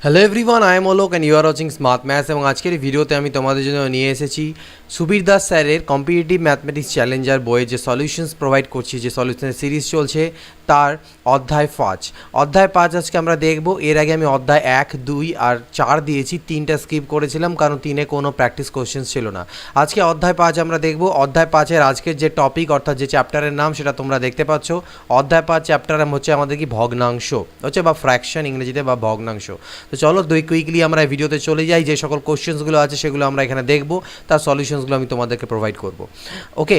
Hello everyone, I am Alok and you are watching smart maths. এবং আজকের এই ভিডিওতে আমি তোমাদের জন্য নিয়ে এসেছি সুবীর দাস স্যারের কম্পিটিটিভ ম্যাথমেটিক্স চ্যালেঞ্জার বইয়ের যে সলিউশনস প্রোভাইড করছি, যে সলিউশনের সিরিজ চলছে তার অধ্যায় 5 আজকে আমরা দেখব। এর আগে আমি অধ্যায় 1, 2 আর 4 দিয়েছি, 3টা স্কিপ করেছিলাম কারণ 3-এ কোনো প্র্যাকটিস কোশ্চেন্স ছিল না। আজকে অধ্যায় 5 আমরা দেখব। অধ্যায় 5-এর আজকের যে টপিক অর্থাৎ যে চ্যাপ্টারের নাম সেটা তোমরা দেখতে পাচ্ছ। অধ্যায় 5 চ্যাপ্টার হচ্ছে আমাদের কি ভগ্নাংশ হচ্ছে বা ফ্র্যাকশন ইংরেজিতে বা ভগ্নাংশ। তো চলো কুইকলি আমরা ভিডিওতে চলে যাই। যে সকল কোশ্চেন্সগুলো আছে সেগুলো আমরা এখানে দেখব, তার সলিউশনসগুলো আমি তোমাদেরকে প্রোভাইড করব। ওকে,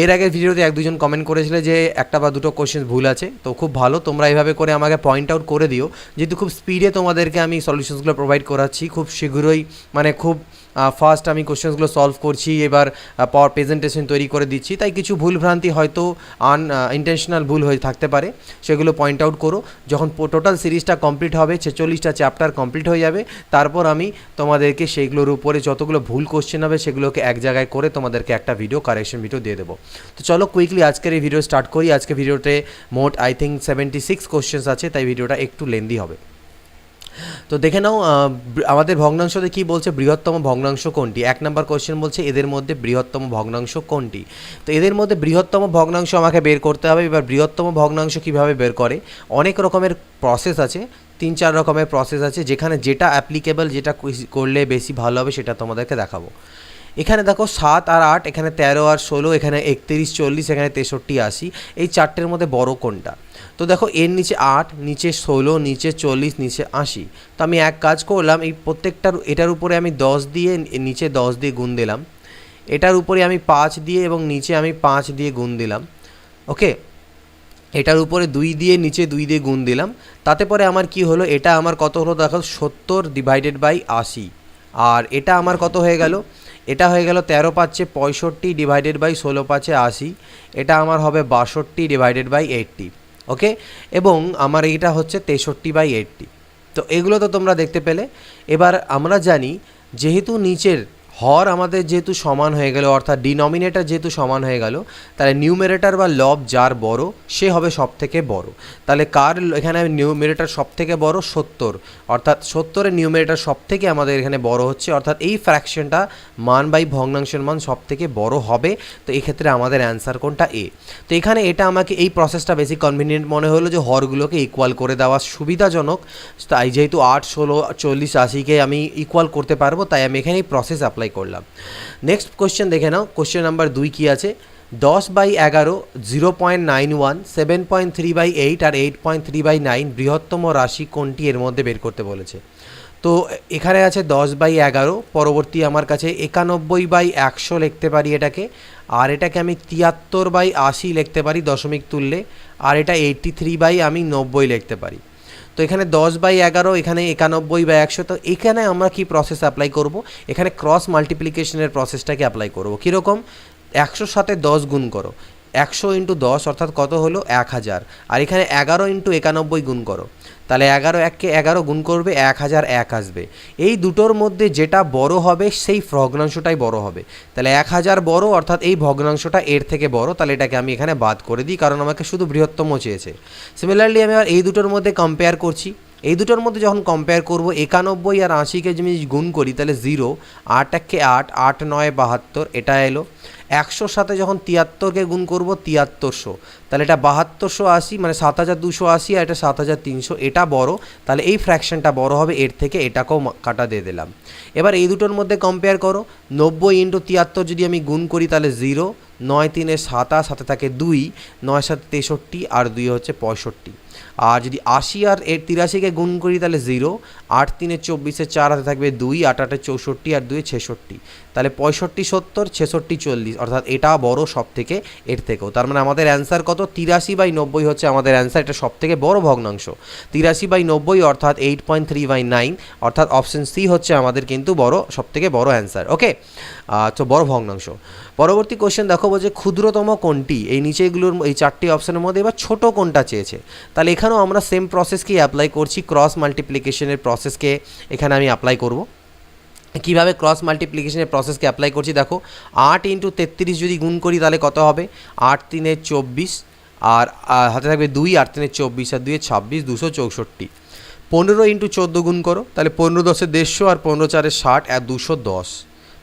এর আগের ভিডিওতে 1-2 জন কমেন্ট করেছিলে যে একটা বা দুটো কোশ্চেন্স ভুল আছে, তো খুব ভালো, তোমরা এইভাবে করে আমাকে পয়েন্ট আউট করে দিও, যেহেতু খুব স্পিডে তোমাদেরকে আমি সলিউশনসগুলো প্রোভাইড করাচ্ছি, খুব শীঘ্রই মানে খুব ফার্স্ট আমি কোশ্চেন্সগুলো সলভ করছি, এবার পাওয়ার প্রেজেন্টেশন তৈরি করে দিচ্ছি, তাই কিছু ভুলভ্রান্তি হয়তো ইন্টেনশনাল ভুল হয়ে থাকতে পারে, সেগুলো পয়েন্ট আউট করো। যখন টোটাল সিরিজটা কমপ্লিট হবে, 46টা চ্যাপ্টার কমপ্লিট হয়ে যাবে, তারপর আমি তোমাদেরকে সেইগুলোর উপরে যতগুলো ভুল কোশ্চেন হবে সেগুলোকে এক জায়গায় করে তোমাদেরকে একটা ভিডিও কারেকশন ভিডিও দিয়ে দেবো। তো চলো কুইকলি আজকের এই ভিডিও স্টার্ট করি। আজকে ভিডিওতে মোট আই থিঙ্ক 76 কোশ্চেন্স আছে, তাই ভিডিওটা একটু লেন্দি হবে। তো দেখে নাও আমাদের ভগ্নাংশতে কি বলছে, বৃহত্তম ভগ্নাংশ কোনটি। 1 নম্বর কোশ্চেন বলছে এদের মধ্যে বৃহত্তম ভগ্নাংশ কোনটি। তো এদের মধ্যে বৃহত্তম ভগ্নাংশ আমাকে বের করতে হবে। এবার বৃহত্তম ভগ্নাংশ কিভাবে বের করে, অনেক রকমের প্রসেস আছে, 3-4 রকমের প্রসেস আছে, যেখানে যেটা অ্যাপ্লিকেবল, যেটা করলে বেশি ভালো হবে সেটা তোমাদেরকে দেখাবো। এখানে দেখো 7 আর 8, এখানে 13 আর 16, এখানে 31, 40, এখানে 63, 80, এই চারটের মধ্যে বড় কোনটা। তো দেখো এর নিচে 8, নিচে 16, নিচে 40, নিচে 80। তো আমি এক কাজ করলাম, এই প্রত্যেকটার এটার উপরে আমি 10 দিয়ে, নিচে 10 দিয়ে গুণ দিলাম, এটার উপরে আমি 5 দিয়ে এবং নিচে আমি 5 দিয়ে গুণ দিলাম। ওকে, এটার উপরে 2 দিয়ে, নিচে 2 দিয়ে গুণ দিলাম। তাতে পরে আমার কি হলো, এটা আমার কত হলো দেখো, 70/80। আর এটা আমার কত হয়ে গেল, এটা হয়ে গেল 13×5 = 65 16 × 5 = 80। এটা আমার হবে 62/80। ওকে, এবং আমার এইটা হচ্ছে 63/80। তো এগুলো তো তোমরা দেখতে পেলে। এবার আমরা জানি যেহেতু নিচের হর আমাদের যেহেতু সমান হয়ে গেল, অর্থাৎ ডিনোমিনেটর যেহেতু সমান হয়ে গেল, তাহলে নিউমেরেটর বা লব যার বড় সে হবে সবথেকে বড়। তাহলে কার এখানে নিউমেরেটর সবথেকে বড়, 70, অর্থাৎ 70-এর নিউমেরেটর সবথেকে আমাদের এখানে বড় হচ্ছে, অর্থাৎ এই ফ্র্যাকশনটা মান বাই ভগ্নাংশের মান সবথেকে বড় হবে। তো এই ক্ষেত্রে আমাদের অ্যান্সার কোনটা, এ। তো এখানে এটা আমাকে এই প্রসেসটা বেশি কনভিনিয়েন্ট মনে হলো, যে হরগুলোকে ইকুয়াল করে দেওয়া সুবিধাজনক। তাই যেহেতু 8, 16, 40, 80কে আমি ইকুয়াল করতে পারবো, তাই আমি এখানে এই প্রসেস অ্যাপ্লাই করলাম। নেক্সট কোশ্চেন দেখে নাও। কোশ্চেন নাম্বার 2 কি আছে, 10/11, 0.91, 7.3/8 আর 8.3/9 বৃহত্তম রাশি কোনটি, এর মধ্যে বের করতে বলেছে। তো এখানে আছে 10/11, পরবর্তী আমার কাছে 91/100 লিখতে পারি এটাকে, আর এটাকে আমি 73/80 লিখতে পারি দশমিক তুললে, আর এটা 83/90 লিখতে পারি। তো এখানে 10/11, এখানে 91/100। তো এখানে আমরা কি প্রসেস অ্যাপ্লাই করব, এখানে ক্রস মাল্টিপ্লিকেশনের প্রসেসটাকে অ্যাপ্লাই করব। কীরকম, 100-র সাথে 10 গুণ করো, 100 × 10 অর্থাৎ কত হলো, 1000। আর এখানে 11 × 91 গুণ করো, তাহলে 11-1-কে 11 গুণ করবে, 1001 আসবে। এই দুটোর মধ্যে যেটা বড় হবে সেই ভগ্নাংশটাই বড় হবে। তাহলে 1000 বড়, অর্থাৎ এই ভগ্নাংশটা এর থেকে বড়, তাহলে এটাকে আমি এখানে বাদ করে দিই, কারণ আমাকে শুধু বৃহত্তম চেয়েছে। সিমিলারলি আমি আর এই দুটোর মধ্যে কম্পেয়ার করছি। এই দুটোর মধ্যে যখন কম্পেয়ার করব, 91 আর 80কে যদি গুণ করি তাহলে 0, 8-1-কে 8, 8-9 72, এটা এলো। 100-র সাথে যখন 73কে গুণ করব, 7300, তাহলে এটা 7280, মানে 7280, আর এটা 7300, এটা বড়, তাহলে এই ফ্র্যাকশনটা বড় হবে এর থেকে, এটাকেও কাটা দিয়ে দিলাম। এবার এই দুটোর মধ্যে কম্পেয়ার করো, 90 × 73 যদি আমি গুণ করি তাহলে 0, 9-3 27, সাথে থাকে 2, 9-7 63, আর 2 হচ্ছে 65। আর যদি 80 আর 83কে গুণ করি তাহলে 0, 8-3 24, 4 হাতে থাকবে 2, 8-8 64, আর 2 66, তাহলে 65 70, 66 40, অর্থাৎ এটা বড় সব থেকে এর থেকেও। তার মানে আমাদের অ্যান্সার কত, 83/90 হচ্ছে আমাদের অ্যান্সার। এটা সব থেকে বড় ভগ্নাংশ 83/90, অর্থাৎ 8.3/9, অর্থাৎ অপশন সি হচ্ছে আমাদের কিন্তু বড়, সব থেকে বড় অ্যান্সার। ওকে, তো বড় ভগ্নাংশ। পরবর্তী কোশ্চেন দেখো, বলছে ক্ষুদ্রতম কোনটি, এই নিচেগুলোর এই 4টি অপশনের মধ্যে এবার ছোট কোনটা চেয়েছে। তাহলে এখানেও আমরা সেম প্রসেসকেই অ্যাপ্লাই করছি, ক্রস মাল্টিপ্লিকেশনের প্রসেসকে এখানে আমি অ্যাপ্লাই করব। কীভাবে ক্রস মাল্টিপ্লিকেশনের প্রসেসকে অ্যাপ্লাই করছি দেখো, 8 × 33 যদি গুণ করি তাহলে কত হবে, 8-3 24, আর হাতে থাকবে 2, 8-3 24, আর 2 26, 264। 15 ইন্টু 14 গুণ করো, তাহলে 15 10 150 আর 15 4 60 আর 210।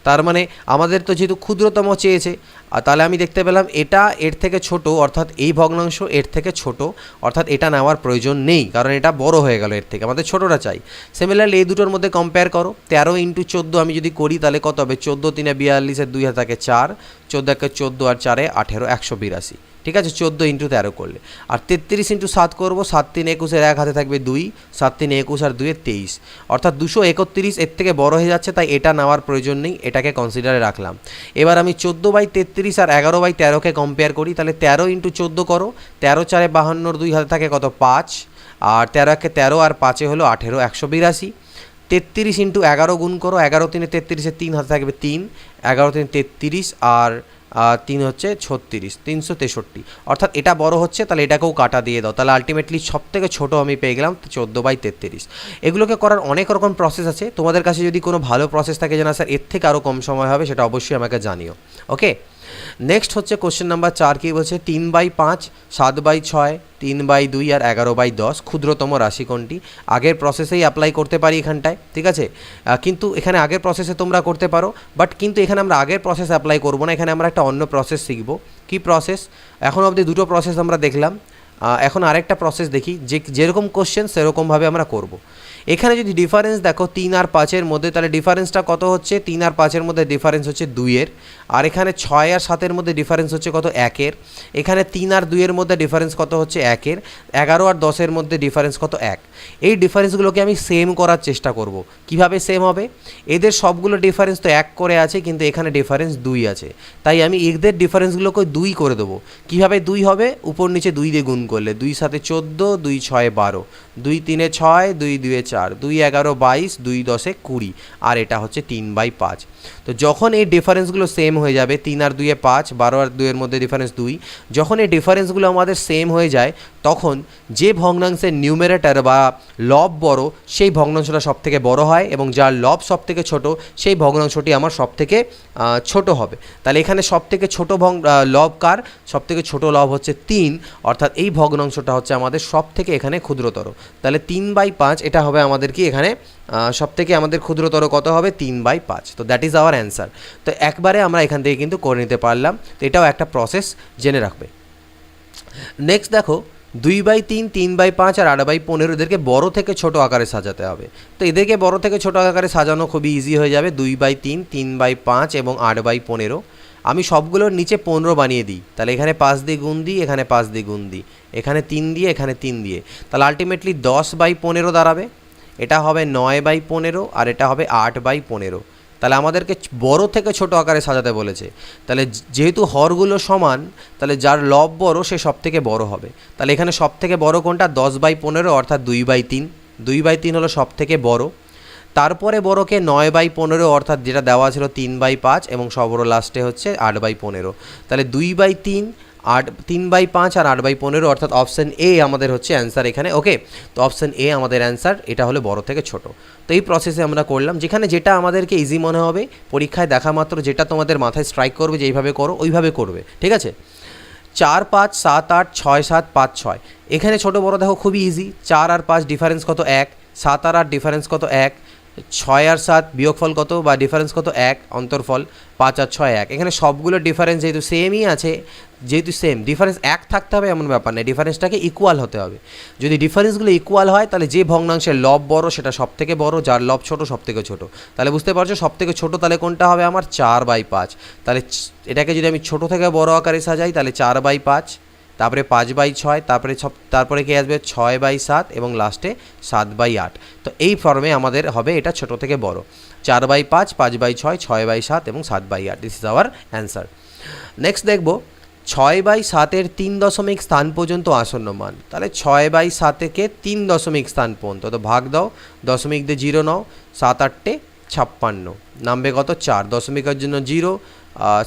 তার মানে আমাদের তো যেহেতু ক্ষুদ্রতম চেয়েছে, আর তাহলে আমি দেখতে পেলাম এটা এর থেকে ছোট, অর্থাৎ এই ভগ্নাংশ এর থেকে ছোট, অর্থাৎ এটা নেওয়ার প্রয়োজন নেই, কারণ এটা বড় হয়ে গেল এর থেকে, আমাদের ছোটোটা চাই। সিমিলারলি এই দুটোর মধ্যে কম্পেয়ার করো, 13 ইন্টু 14 আমি যদি করি তাহলে কত হবে, 14 3 42 এর 2 হাতে থাকে 4, 14 1 14 আর 4 18 182, ঠিক আছে, 14 ইন্টু 13 করলে। আর 33 ইন্টু 7 করবো, 7 3 21 এর 1 হাতে থাকবে 2, 7 3 21 আর 2 23, অর্থাৎ 231 এর থেকে বড় হয়ে যাচ্ছে, তাই এটা নেওয়ার প্রয়োজন নেই, এটাকে কনসিডারে রাখলাম। এবার আমি 14/33 আর 11/13কে কম্পেয়ার করি, তাহলে 13 ইন্টু 14 করো, 13 4 52 2 হাতে থাকে কত 5, আর 13 1 13 আর 5 হলো 18 182। 33 ইন্টু 11 গুণ করো, 11 3 33 এর 3 হাতে থাকবে 3, 11 3 33 আর 3 হচ্ছে 36, 363, অর্থাৎ এটা বড় হচ্ছে, তাহলে এটাকেও কাটা দিয়ে দাও, তাহলে আলটিমেটলি সব থেকে ছোটো আমি পেয়ে গেলাম 14/33। এগুলোকে করার অনেক রকম প্রসেস আছে, তোমাদের কাছে যদি কোনো ভালো প্রসেস থাকে যে না স্যার এর থেকে আরও কম সময় হবে, সেটা অবশ্যই আমাকে জানিও। ওকে, নেক্সট হচ্ছে কোশ্চেন নাম্বার 4, কি বলছে 3/5, 7/6, 3/2 আর 11/10 ক্ষুদ্রতম রাশি কোনটি। আগের প্রসেসেই অ্যাপ্লাই করতে পারি এখানটায়, ঠিক আছে, কিন্তু এখানে আগের প্রসেসে তোমরা করতে পারো, বাট কিন্তু এখানে আমরা আগের প্রসেস অ্যাপ্লাই করবো না, এখানে আমরা একটা অন্য প্রসেস শিখবো। কি প্রসেস, এখন অবধি দুটো প্রসেস আমরা দেখলাম, এখন আরেকটা প্রসেস দেখি, যেরকম কোশ্চেন সেরকমভাবে আমরা করব। এখানে যদি ডিফারেন্স দেখো 3 আর 5-এর মধ্যে, তাহলে ডিফারেন্সটা কত হচ্ছে, 3 আর 5-এর মধ্যে ডিফারেন্স হচ্ছে 2-এর, আর এখানে 6 আর 7-এর মধ্যে ডিফারেন্স হচ্ছে কত 1-এর, এখানে 3 আর 2-এর মধ্যে ডিফারেন্স কত হচ্ছে 1-এর, 11 আর 10-এর মধ্যে ডিফারেন্স কত 1। এই ডিফারেন্সগুলোকে আমি সেম করার চেষ্টা করব। কিভাবে সেম হবে, এদের সবগুলো ডিফারেন্স তো 1 করে আছে, কিন্তু এখানে ডিফারেন্স 2 আছে, তাই আমি এদের ডিফারেন্সগুলোকে 2 করে দেবো। কীভাবে 2 হবে, উপর নিচে 2 দিয়ে গুণ করলে, 2 7 14, 2 6 12, 2 3 6, 2 2 4, 2 11 22, 2 10 20, আর এটা হচ্ছে 3/5। তো যখন এই ডিফারেন্সগুলো সেম হয়ে যাবে, 3 আর 2 5, 12 আর 2 এর মধ্যে ডিফারেন্স 2, যখন এই ডিফারেন্সগুলো আমাদের সেম হয়ে যায়, তখন যে ভগ্নাংশের নিউমেরেটর বা লব বড়, সেই ভগ্নাংশটা সব থেকে বড় হয়, এবং যার লব সব থেকে ছোট, সেই ভগ্নাংশটি আমার সব থেকে ছোট হবে। তাহলে এখানে সব থেকে ছোটো লব কার, সব থেকে ছোটো লব হচ্ছে 3, অর্থাৎ এই ভগ্নাংশটা হচ্ছে আমাদের সব থেকে এখানে ক্ষুদ্রতর। তাহলে 3/5 এটা হবে আমাদের কি, এখানে সব থেকে আমাদের ক্ষুদ্রতর কত হবে, 3/5। তো দ্যাট ইজ আওয়ার অ্যান্সার। তো একবারে আমরা এখান থেকে কিন্তু করে নিতে পারলাম, তো এটাও একটা প্রসেস, জেনে রাখবে। নেক্সট দেখো 2/3, 3/5 আর 8/15 এদেরকে বড় থেকে ছোট আকারে সাজাতে হবে। তো এদেরকে বড় থেকে ছোট আকারে সাজানো খুবই ইজি হয়ে যাবে, 2/3, 3/5 এবং 8/15। আমি সবগুলোর নিচে 15 বানিয়ে দিই, তাহলে এখানে 5 দিয়ে গুণ দিই, এখানে 5 দিয়ে গুণ দিই, এখানে 3 দিয়ে, এখানে 3 দিয়ে, তাহলে আলটিমেটলি 10/15 দাঁড়াবে। এটা হবে 9/15 আর এটা হবে 8/15। তাহলে আমাদেরকে বড় থেকে ছোট আকারে সাজাতে বলেছে, তাহলে যেহেতু হরগুলো সমান, তাহলে যার লব বড় সে সব থেকে বড় হবে। তাহলে এখানে সব থেকে বড় কোনটা, 10/15 অর্থাৎ 2/3, 2/3 হলো সব থেকে বড়। তারপরে বড়কে 9/15 অর্থাৎ যেটা দেওয়া ছিল 3/5, এবং সবর লাস্টে হচ্ছে 8/15। তাহলে 2/3, 3/5 আর 8/15, অর্থাৎ অপশান এ আমাদের হচ্ছে অ্যান্সার এখানে। ওকে, তো অপশান এ আমাদের অ্যান্সার, এটা হলো বড় থেকে ছোট। তো এই প্রসেসে আমরা করলাম, যেখানে যেটা আমাদেরকে ইজি মনে হবে, পরীক্ষায় দেখা মাত্র যেটা তোমাদের মাথায় স্ট্রাইক করবে যে এইভাবে করো, ওইভাবে করবে, ঠিক আছে। 4 5 7 8 6 7 5 6, এখানে ছোট বড় দেখো খুবই ইজি। 4 আর 5 ডিফারেন্স কত 1, 7 আর 8 ডিফারেন্স কত 1, 6 আর 7 বিয়োগফল কত বা ডিফারেন্স কত 1, অন্তরফল 5 আর 6 1। এখানে সবগুলো ডিফারেন্স যেহেতু সেমই আছে, যেহেতু সেম ডিফারেন্স 1 থাকতে হবে এমন ব্যাপার নেই, ডিফারেন্সটাকে ইকুয়াল হতে হবে। যদি ডিফারেন্সগুলো ইকুয়াল হয়, তাহলে যে ভগ্নাংশের লব বড় সেটা সব থেকে বড়, যার লব ছোট সব থেকে ছোট। তাহলে বুঝতে পারছো সব থেকে ছোটো তাহলে কোনটা হবে আমার, 4/5। তাহলে এটাকে যদি আমি ছোট থেকে বড় আকারে সাজাই, তাহলে 4/5, তারপরে 5/6, তারপরে কি আসবে 6/7, এবং লাস্টে 7/8। তো এই ফর্মে আমাদের হবে এটা ছোট থেকে বড়, 4/5, 5/6, 6/7 এবং 7/8। This is our answer. Next দেখব 6/7-এর 3 দশমিক স্থান পর্যন্ত আসন্ন মান। তাহলে 6/7-কে 3 দশমিক স্থান পর্যন্ত, তো ভাগ দাও, দশমিক দিয়ে 0 নাও, 7 8 56, নামবে কত 4, দশমিকের জন্য 0,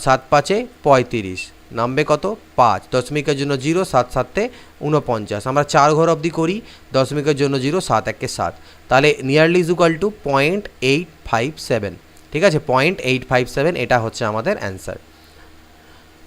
7 5 35, নামবে কত 5, দশমিকের জন্য 0, 7 7 49। আমরা 4 ঘর অবধি করি, দশমিকের জন্য 0, 7 1 7, তাহলে নিয়ারলি ইজ ইকুয়াল টু 0.857, ঠিক আছে, 0.857, এটা হচ্ছে আমাদের অ্যান্সার।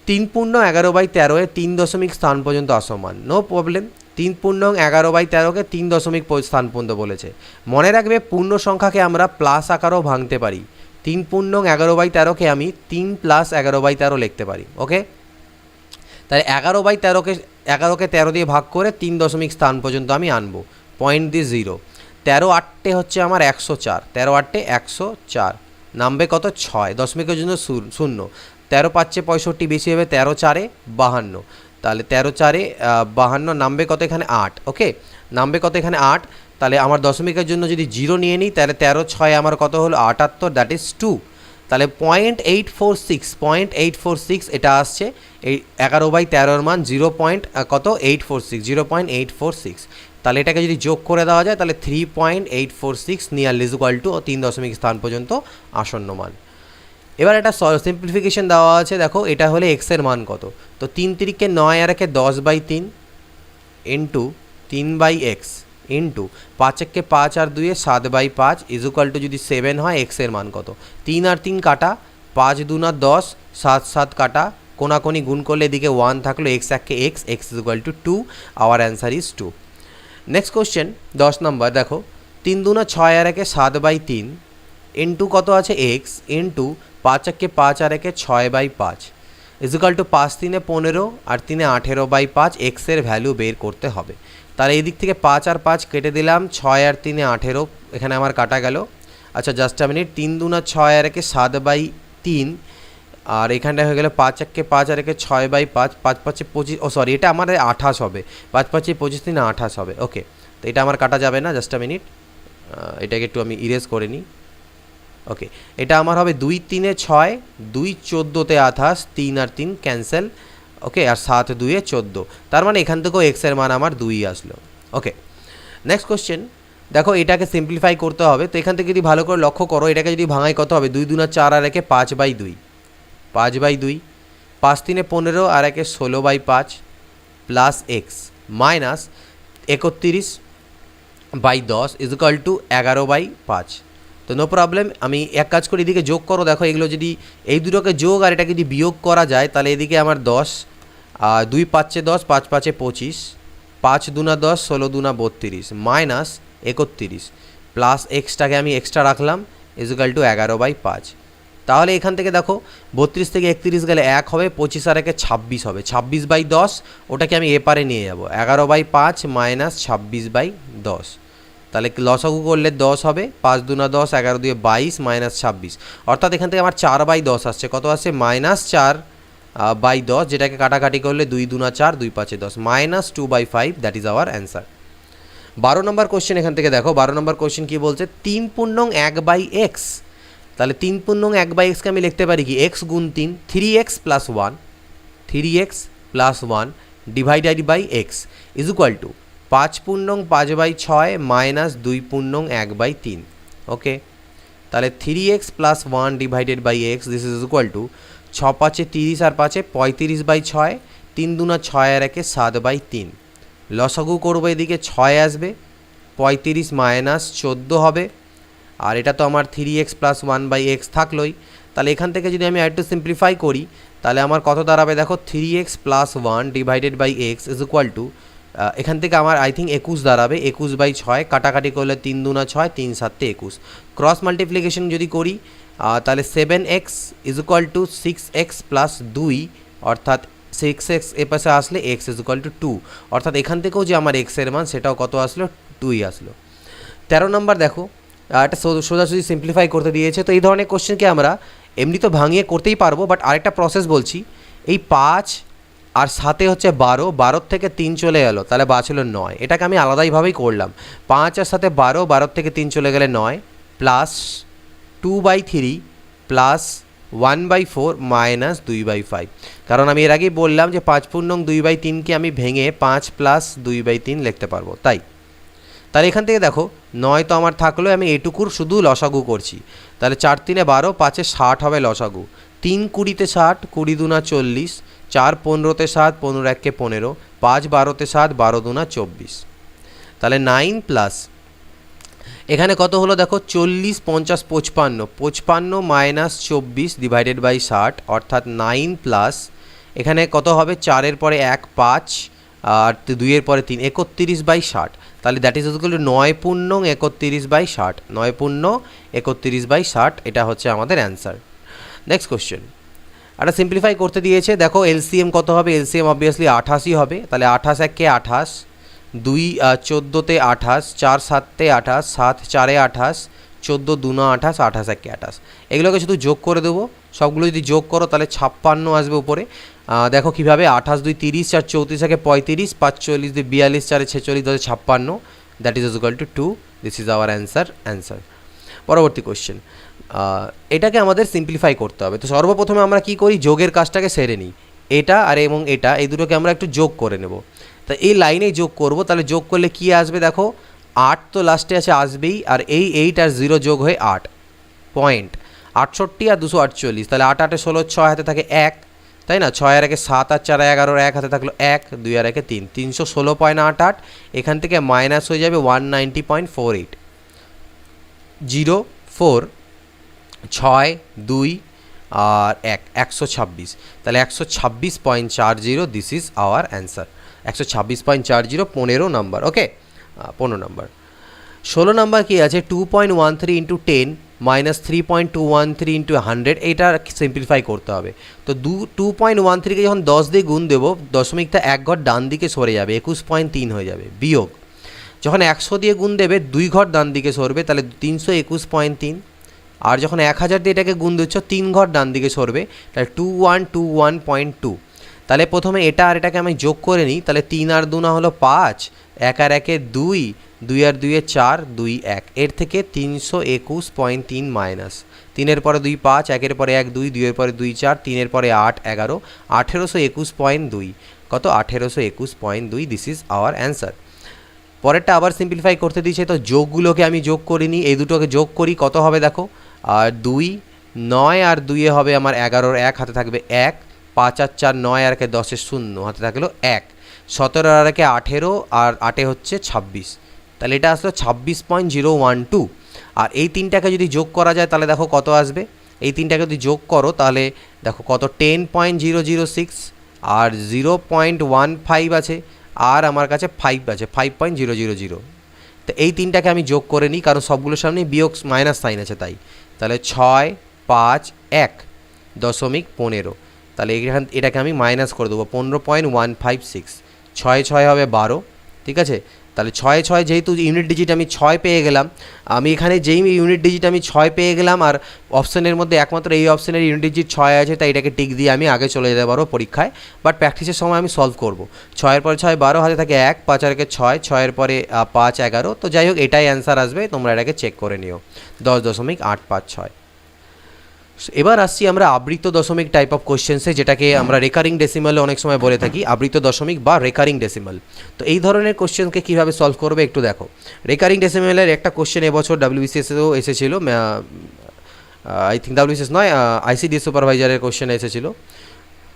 3×11/13 এ 3 দশমিক স্থান পর্যন্ত আসমান, নো প্রবলেম। 3×11/13-কে 3 দশমিক স্থান পর্যন্ত বলেছে। মনে রাখবে পূর্ণ সংখ্যাকে আমরা প্লাস আকারেও ভাঙতে পারি। 3×11/13-কে আমি 3 + 11/13 লিখতে পারি। ওকে, তাহলে 11/13-কে 13 দিয়ে ভাগ করে 3 দশমিক স্থান পর্যন্ত আমি আনবো, পয়েন্ট দিয়ে 0। 13×8 হচ্ছে আমার 104, 13×8 104, নামবে কত 6, দশমিকের জন্য 0। 13×5 65, বেশি হবে 13×4 52, তাহলে 13×4 52, নামবে কত এখানে 8। ওকে, নামবে কত এখানে 8। তাহলে আমার দশমিকের জন্য যদি 0 নিয়ে নিই তাহলে 13×6 আমার কত হলো 78, দ্যাট ইজ 2। তাহলে 0.846 এটা আসছে, এই 11/13 মান 0.846। তাহলে এটাকে যদি যোগ করে দেওয়া যায় তাহলে 3.846 নিয়ারলি ইজ ইকুয়াল টু 3 দশমিক স্থান পর্যন্ত আসন্ন মান। এবার একটা সিম্পলিফিকেশন দেওয়া আছে, দেখো এটা হলে এক্সের মান কত। তো 3×3 9 আর 10/3 ইন্টু 3/x ইন্টু 5×1 5 আর 2 7/5 ইজ ইকুয়াল টু যদি 7 হয় এক্সের মান কত। 3 আর 3 কাটা, 5×2 10, 7 7 কাটা, কোনাকুনি গুণ করলে এদিকে 1 থাকলো, x একে x, x is equal two 2, hour answer is 2। Next question 10 নম্বর, দেখো 3×2 6 আর 1 7/3 ইন্টু কত আছে x ইন্টু 5×1 5 আর 1 6/5 ইজ ইকুয়াল টু 5×3 15 আর 3 18/5, এক্সের ভ্যালু বের করতে হবে। তাহলে এই দিক থেকে 5 আর 5 কেটে দিলাম, 6 আর 3 18, এখানে আমার কাটা গেল। আচ্ছা জাস্ট আ মিনিট, 3×2 6 আর 1 7/3 আর এখানটা হয়ে গেল 5×1 5 আর 1 6/5, 5×5 25, ও সরি এটা আমার 28 হবে, 5×5 25 3 28 হবে। ওকে, তো এটা আমার কাটা যাবে না, জাস্ট আ মিনিট, এটাকে একটু আমি ইরেজ করে নিই। ওকে, এটা আমার হবে 2×3 6, 2×14 28, 3 আর 3 ক্যান্সেল। ওকে, আর 7×2 14, তার মানে এখান থেকেও এক্সের মান আমার 2 আসলো। ওকে, নেক্সট কোশ্চেন, দেখো এটাকে সিম্পলিফাই করতে হবে। তো এখান থেকে যদি ভালো করে লক্ষ্য করো, এটাকে যদি ভাঙাই কত হবে, 2×2 4 আর 1 5/2, 5/2, 5×3 15 আর 1 16/5 plus x minus 31/10 is equal two 11/5। তো নো প্রবলেম, আমি এক কাজ করি, এদিকে যোগ করো। দেখো এগুলো যদি এই দুটোকে যোগ আর এটাকে যদি বিয়োগ করা যায় তাহলে এদিকে আমার 10, 2×5 10, 5×5 25, 5×2 10, 16×2 32 মাইনাস 31 প্লাস এক্সটাকে আমি এক্সট্রা রাখলাম ইজ ইকুয়াল টু 11/5। তাহলে এখান থেকে দেখো 32 থেকে 31 গেলে 1 হবে, 25 আর 1 26 হবে, 26/10 ওটাকে আমি এপারে নিয়ে যাব, 11/5 মাইনাস 26/10। তাহলে লসাগু করলে 10 হবে, 5×2 10, 11×2 22 মাইনাস 26, অর্থাৎ এখান থেকে আমার 4/10 আসছে। কত আসছে, -4/10, যেটাকে কাটাকাটি করলে 2×2 4, 2×5 10, -2/5, that is our answer. 12 number question, এখান থেকে দেখো 12 নম্বর কোশ্চেন কী বলছে, 3×1/x। তাহলে 3×1/x-কে আমি লিখতে পারি কি, x গুণ 3, 3x + 1, 3x + 1 divided by x is equal to 5×5/6 minus 2×1/3। Okay, তাহলে 3x + 1 divided by x, this is equal to 6×5 30 আর 5 35/6, 3×2 6 আর 1 7/3। লসাগু করবো, এদিকে 6 আসবে, 35 মাইনাস 14 হবে, আর এটা তো আমার 3x + 1/x থাকলোই। তাহলে এখান থেকে যদি আমি একটু সিম্পলিফাই করি তাহলে আমার কত দাঁড়াবে, দেখো 3x + 1 divided by x is equal to, এখান থেকে আমার আই থিঙ্ক 21 দাঁড়াবে, 21/6 কাটাকাটি করলে 3×2 6, 3×7 21, ক্রস মাল্টিপ্লিকেশন যদি করি তাহলে 7x is equal two 6x + 2, অর্থাৎ 6x এ পাশে আসলে x ইজ ইকুয়াল টু 2, অর্থাৎ এখান থেকেও যে আমার x এর মান সেটাও কত আসলো, 2ই আসলো। 13 নম্বর দেখো, এটা সোজাসুজি সিম্পলিফাই করতে দিয়েছে। তো এই ধরনের কোশ্চেনকে আমরা এমনি তো ভাঙিয়ে করতেই পারবো, বাট আরেকটা প্রসেস বলছি। এই 5 আর 7 হচ্ছে 12, 12 থেকে 3 চলে গেল, তাহলে বাঁচলো 9, এটাকে আমি আলাদাইভাবেই করলাম। 5 আর 7 12, 12 থেকে 3 চলে গেলে 9, প্লাস 2/3 প্লাস 1/4 মাইনাস 2/5, কারণ আমি এর আগেই বললাম যে 5×2/3-কে আমি ভেঙে 5 + 2/3 লিখতে পারবো। তাহলে এখান থেকে দেখো 9 তো আমার থাকলো, আমি এটুকুর শুধু লসাগু করছি। তাহলে 4×3 12, 5 60 হবে লসাগু, 3×20 60, 20×2 40, 4×15 7, 15×1 15, 5×12 7, 12×2 24। তাহলে 9 প্লাস এখানে কত হলো দেখো, 40 50 55, 55 মাইনাস 24 ডিভাইডেড বাই 60, অর্থাৎ 9 প্লাস এখানে কত হবে 4-এর পরে 1 5 আর 2-এর পরে 3 31/60, তাহলে দ্যাট ইজ ইকুয়াল টু 9×31/60, 9×31/60, এটা হচ্ছে আমাদের অ্যান্সার। নেক্সট কোশ্চেন, এটা সিম্পলিফাই করতে দিয়েছে, দেখো এলসিএম কত হবে, এলসিএম অবভিয়াসলি 28ই হবে, তাহলে 28 একে 28, 2 14তে 28, 4 7তে 28, 7 4-এ 28, 14 2 9 28, 28 একে 28, এগুলোকে শুধু যোগ করে দেবো, সবগুলো যদি যোগ করো তাহলে 56 আসবে উপরে। দেখো কীভাবে, 28 2 30, 4 34 একে 35, 5 40 2 42, 4 46 2 56, that is equal two 2, this is our answer. পরবর্তী কোশ্চেন, এটাকে আমাদের সিম্পলিফাই করতে হবে। তো সর্বপ্রথমে আমরা কি করি, যোগের কাজটাকে সেরে নিই, এটা আর এবং এটা এই দুটোকে আমরা একটু যোগ করে নেব। তা এই লাইনেই যোগ করব, তাহলে যোগ করলে কি আসবে, দেখো 8 তো লাস্টে আছে, আসবেই, আর এই 8 আর 0 যোগ হয়ে 8 পয়েন্ট 68 আর 248, তাহলে 8 8 16, 6 হাতে থাকে 1, তাই না, 6 আর 1 7 আর 4 11, 1 হাতে থাকলো 1, 2 আর 1 3, 316.88, এখান থেকে মাইনাস হয়ে যাবে 190.48, 0 4 6 2 আর 1 126, তাহলে 126.40, this is our answer. 126.40, 15 number. Okay, 15 number. 16 number কি আছে, 2.13 ইন্টু 10 মাইনাস 3.213 ইন্টু 100, এটা সিম্পলিফাই করতে হবে। তো 2.13কে যখন 10 দিয়ে গুণ দেবো, দশমিকটা 1 ঘর ডান দিকে সরে যাবে, 21.3 হয়ে যাবে, বিয়োগ যখন 100 দিয়ে গুণ দেবে 2 ঘর ডান দিকে সরবে, তাহলে 321.3, আর যখন 1000 দিয়ে এটাকে গুণ দিচ্ছ 3 ঘর ডান দিকে সরবে, তাহলে 2121.2। তাহলে প্রথমে এটা আর এটাকে আমি যোগ করে নিই, তাহলে 3 আর 2 না হলো 5, 1 আর 1 2, 2 আর 2 4, 2 1, এর থেকে 321.3 মাইনাস 3-এর পরে 2 5, 1-এর পরে 1 2, 2-এর পরে 2 4, 3-এর পরে 8 11, 1821.2, কত 1821.2, দিস ইজ আওয়ার অ্যান্সার। পরেরটা আবার সিম্পলিফাই করতে দিয়েছে, তো যোগগুলোকে আমি যোগ করিনি, এই দুটোকে যোগ করি, কত হবে দেখো, আর 2 9 আর 2-এ হবে আমার 11, 1 হাতে থাকবে 1, 5 আর 4 9 আর 1 10 0 হাতে থাকলো 1, 17 আর 1 18, আর 8-এ হচ্ছে 26, তাহলে এটা আসলো 26.012। আর এই তিনটাকে যদি যোগ করা যায় তাহলে দেখো কত আসবে, এই তিনটাকে যদি যোগ করো তাহলে দেখো কত 10.006, আর 0.15 আছে, আর আমার কাছে 5 আছে, 5.000। তো এই তিনটাকে আমি যোগ করে নিই, কারণ সবগুলোর সামনে বিয়োগ মাইনাস সাইন আছে তাই, তাহলে 6 5 1 দশমিক 15, তাহলে এটাকে আমি মাইনাস করে দেবো 15.156, 6 6 হবে 12, ঠিক আছে। তাহলে 6 6 যেহেতু ইউনিট ডিজিট আমি 6 পেয়ে গেলাম, আমি এখানে যেই ইউনিট ডিজিট আমি 6 পেয়ে গেলাম, আর অপশানের মধ্যে একমাত্র এই অপশানের ইউনিট ডিজিট 6 আছে, তাই এটাকে টিক দিয়ে আমি আগে চলে যেতে পারবো পরীক্ষায়, বাট প্র্যাকটিসের সময় আমি সলভ করব। 6-এর পরে 6 12, হাতে থাকে 1, 5 আর 1 6, 6-এর পরে 5 11, তো যাই হোক এটাই অ্যান্সার আসবে, তোমরা এটাকে চেক করে নিও, 10.856। এবার আসছি আমরা আবৃত দশমিক টাইপ অফ কোশ্চেন্সে, যেটাকে আমরা রেকারিং ডেসিমালে অনেক সময় বলে থাকি, আবৃত দশমিক বা রেকারিং ডেসিমাল। তো এই ধরনের কোশ্চেনকে কীভাবে সলভ করবে একটু দেখো। রেকারিং ডেসিমালের একটা কোশ্চেন এবছর WBCSেও এসেছিল, আই থিঙ্ক WBCS নয়, ICDS সুপারভাইজারের কোশ্চেন এসেছিলো।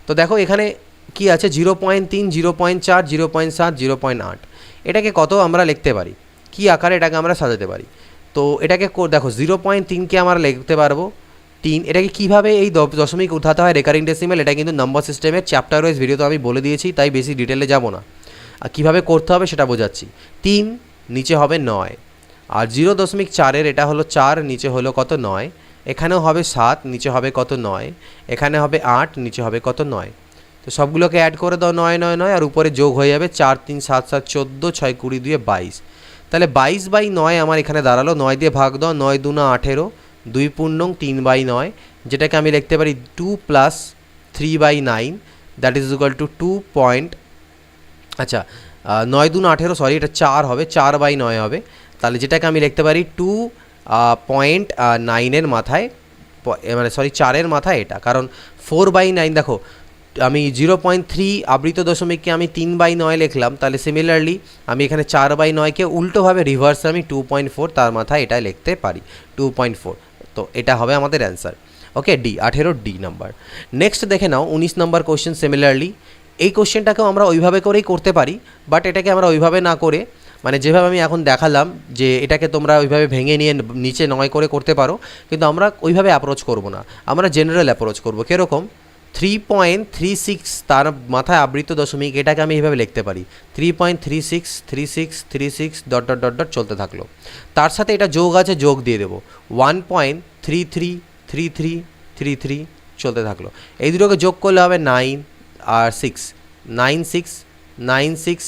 তো দেখো এখানে কি আছে, 0.3 0.4 0.7 0.8, এটাকে কত আমরা লিখতে পারি, কি আকারে এটাকে আমরা সাজাতে পারি। তো এটাকে দেখো 0.3কে আমরা লিখতে পারবো 3, এটাকে কীভাবে এই দশমিক উঠাতে হয় রেকারিং ডেসিমাল, এটা কিন্তু নাম্বার সিস্টেমের চ্যাপ্টার ওয়াইজ ভিডিও তো আমি বলে দিয়েছি, তাই বেশি ডিটেলে যাব না, আর কীভাবে করতে হবে সেটা বোঝাচ্ছি। 3 নিচে হবে 9, আর 0.4-এর এটা হলো 4, নিচে হলো কত 9, এখানেও হবে 7, নিচে হবে কত 9, এখানে হবে 8, নিচে হবে কত 9। তো সবগুলোকে অ্যাড করে দাও 9 9 9, আর উপরে যোগ হয়ে যাবে 4 3 7 7 14, 6 20 2 22, তাহলে 22/9 আমার এখানে দাঁড়ালো, 9 দিয়ে ভাগ দাও, 9 2 18, 2 পূর্ণং 3/9, যেটাকে আমি লিখতে পারি 2 + 3/9, that is equal two 2 point, আচ্ছা 9 2 18, সরি এটা 4 হবে, 4/9 হবে, তাহলে যেটাকে আমি লিখতে পারি 2.9-এর মাথায়, মানে সরি 4-এর মাথায় এটা, কারণ 4/9 দেখো আমি 0.3 আবৃত দশমিককে আমি 3/9 লিখলাম, তাহলে সিমিলারলি আমি এখানে 4/9কে উল্টোভাবে রিভার্সে আমি 2.4 তার মাথায় এটা লিখতে পারি 2.4, তো এটা হবে আমাদের অ্যান্সার। ওকে, ডি 18 ডি নাম্বার। নেক্সট দেখে নাও 19 নাম্বার কোশ্চেন। সিমিলারলি এই কোশ্চেনটাকেও আমরা ওইভাবে করেই করতে পারি, বাট এটাকে আমরা ওইভাবে না করে, মানে যেভাবে আমি এখন দেখালাম যে এটাকে তোমরা ওইভাবে ভেঙে নিয়ে নিচে 9 করে করতে পারো, কিন্তু আমরা ওইভাবে অ্যাপ্রোচ করব না, আমরা জেনারেল অ্যাপ্রোচ করব। কীরকম, 3.36 তার মাথায় আবৃত দশমিক, এটাকে আমি এইভাবে লিখতে পারি 3.36 ডট ডট ডট ডট চলতে থাকলো। তার সাথে এটা যোগ আছে, যোগ দিয়ে দেবো 1.333333 চলতে থাকলো। এই দুটোকে যোগ করলে হবে 9 আর 6 96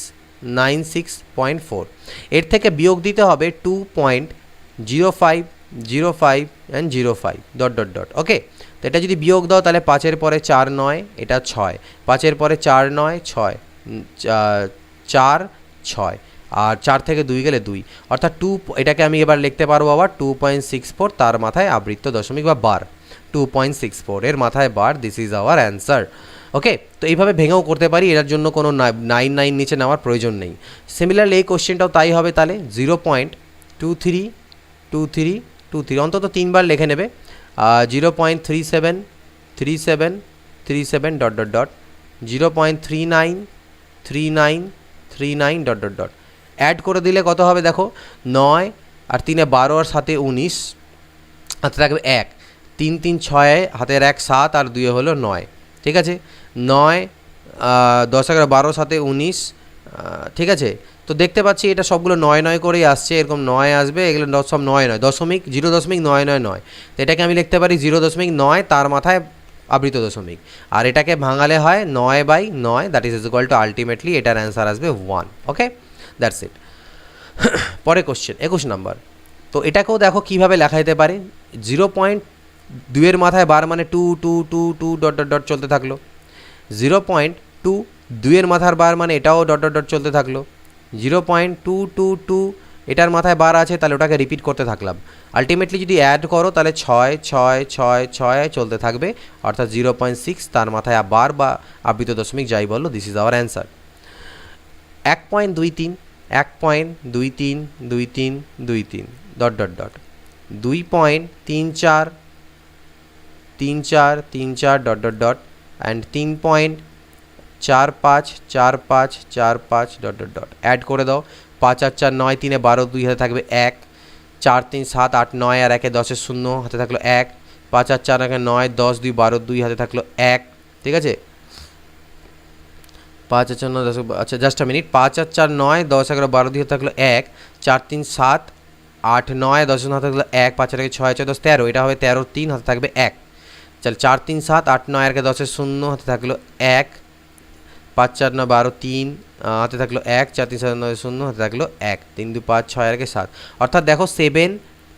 এর থেকে বিয়োগ দিতে হবে 2.05 05 অ্যান্ড 05 ডট ডট ডট। ওকে, তো এটা যদি বিয়োগ দাও তাহলে 5-এর পরে 4 9, এটা 6, 5-এর পরে 4 9 6, 4 6, আর 4 থেকে 2 গেলে 2, অর্থাৎ 2, এটাকে আমি এবার লিখতে পারবো আবার 2.64 তার মাথায় আবৃত্ত দশমিক বা বার, 2.64 এর মাথায় বার। This is our answer. Okay, তো এইভাবে ভেঙেও করতে পারি, এটার জন্য কোনো 9 নিচে নেওয়ার প্রয়োজন নেই। সিমিলারলি এই কোশ্চেনটাও তাই হবে, তাহলে 0.232323 অন্তত 3বার লিখে নেবে। 0.373737 dot dot dot, 0.393939 dot dot dot. Add করে দিলে কত হবে দেখো, 9 আর 3 12 আর 7 19, হাতে থাকবে 1, 3 3 6, হাতের 1 7 আর 2 হলো 9। ঠিক আছে, 9 10 11 12 7 19। ঠিক আছে, তো দেখতে পাচ্ছি এটা সবগুলো 9 9 করেই আসছে, এরকম 9 আসবে, এগুলো সব 9 9 দশমিক 0.999। তো এটাকে আমি লিখতে পারি 0.9 তার মাথায় আবৃত দশমিক, আর এটাকে ভাঙালে হয় 9/9, that is equal two ultimately এটার অ্যান্সার আসবে 1। ওকে, দ্যাটস ইট। পরে কোশ্চেন 21 নাম্বার। তো এটাকেও দেখো কীভাবে লেখা যেতে পারে। 0.2 এর মাথায় বার মানে 2 2 2 2 ডট ডট ডট চলতে থাকলো। 0.22 এর মাথার বার মানে এটাও ডট ডট ডট চলতে থাকলো। 0.222 এটার মাথায় বার আছে, তাহলে ওটাকে রিপিট করতে থাকলাম। আলটিমেটলি যদি অ্যাড করো তাহলে 6 6 6 6 চলতে থাকবে, অর্থাৎ 0.6 তার মাথায় বার বা আবৃত দশমিক যাই বললো। This is our answer. 1.23 1.232323 dot dot dot, 2.343434 dot dot dot, and 3.454545 dot dot dot. Add করে দাও, 5 আর 4 9, 3 12 2 হাতে থাকবে 1, 4 3 7 8 9 আর 1 10 0 হাতে থাকলো 1, 5 আর 4 9 10 2 12 2 হাতে থাকলো 1। ঠিক আছে, 5 আর 4 9 10, আচ্ছা জাস্ট আ মিনিট, 5 আর 4 9 10 11 12 2 হাতে থাকলো 1, 4 3 7 8 9 10 হাতে থাকলো 1, 5 আর 6 6 10 13, এটা হবে 13 3 হাতে থাকবে 1। চল 4 3 7 8 9 আর 10 0 হাতে থাকলো 1, 5 4 9 12 3 হাতে থাকলো 1, 4 3 7 9 0 হাতে থাকলো 1, 3 2 5 6 আর 7, অর্থাৎ দেখো 7,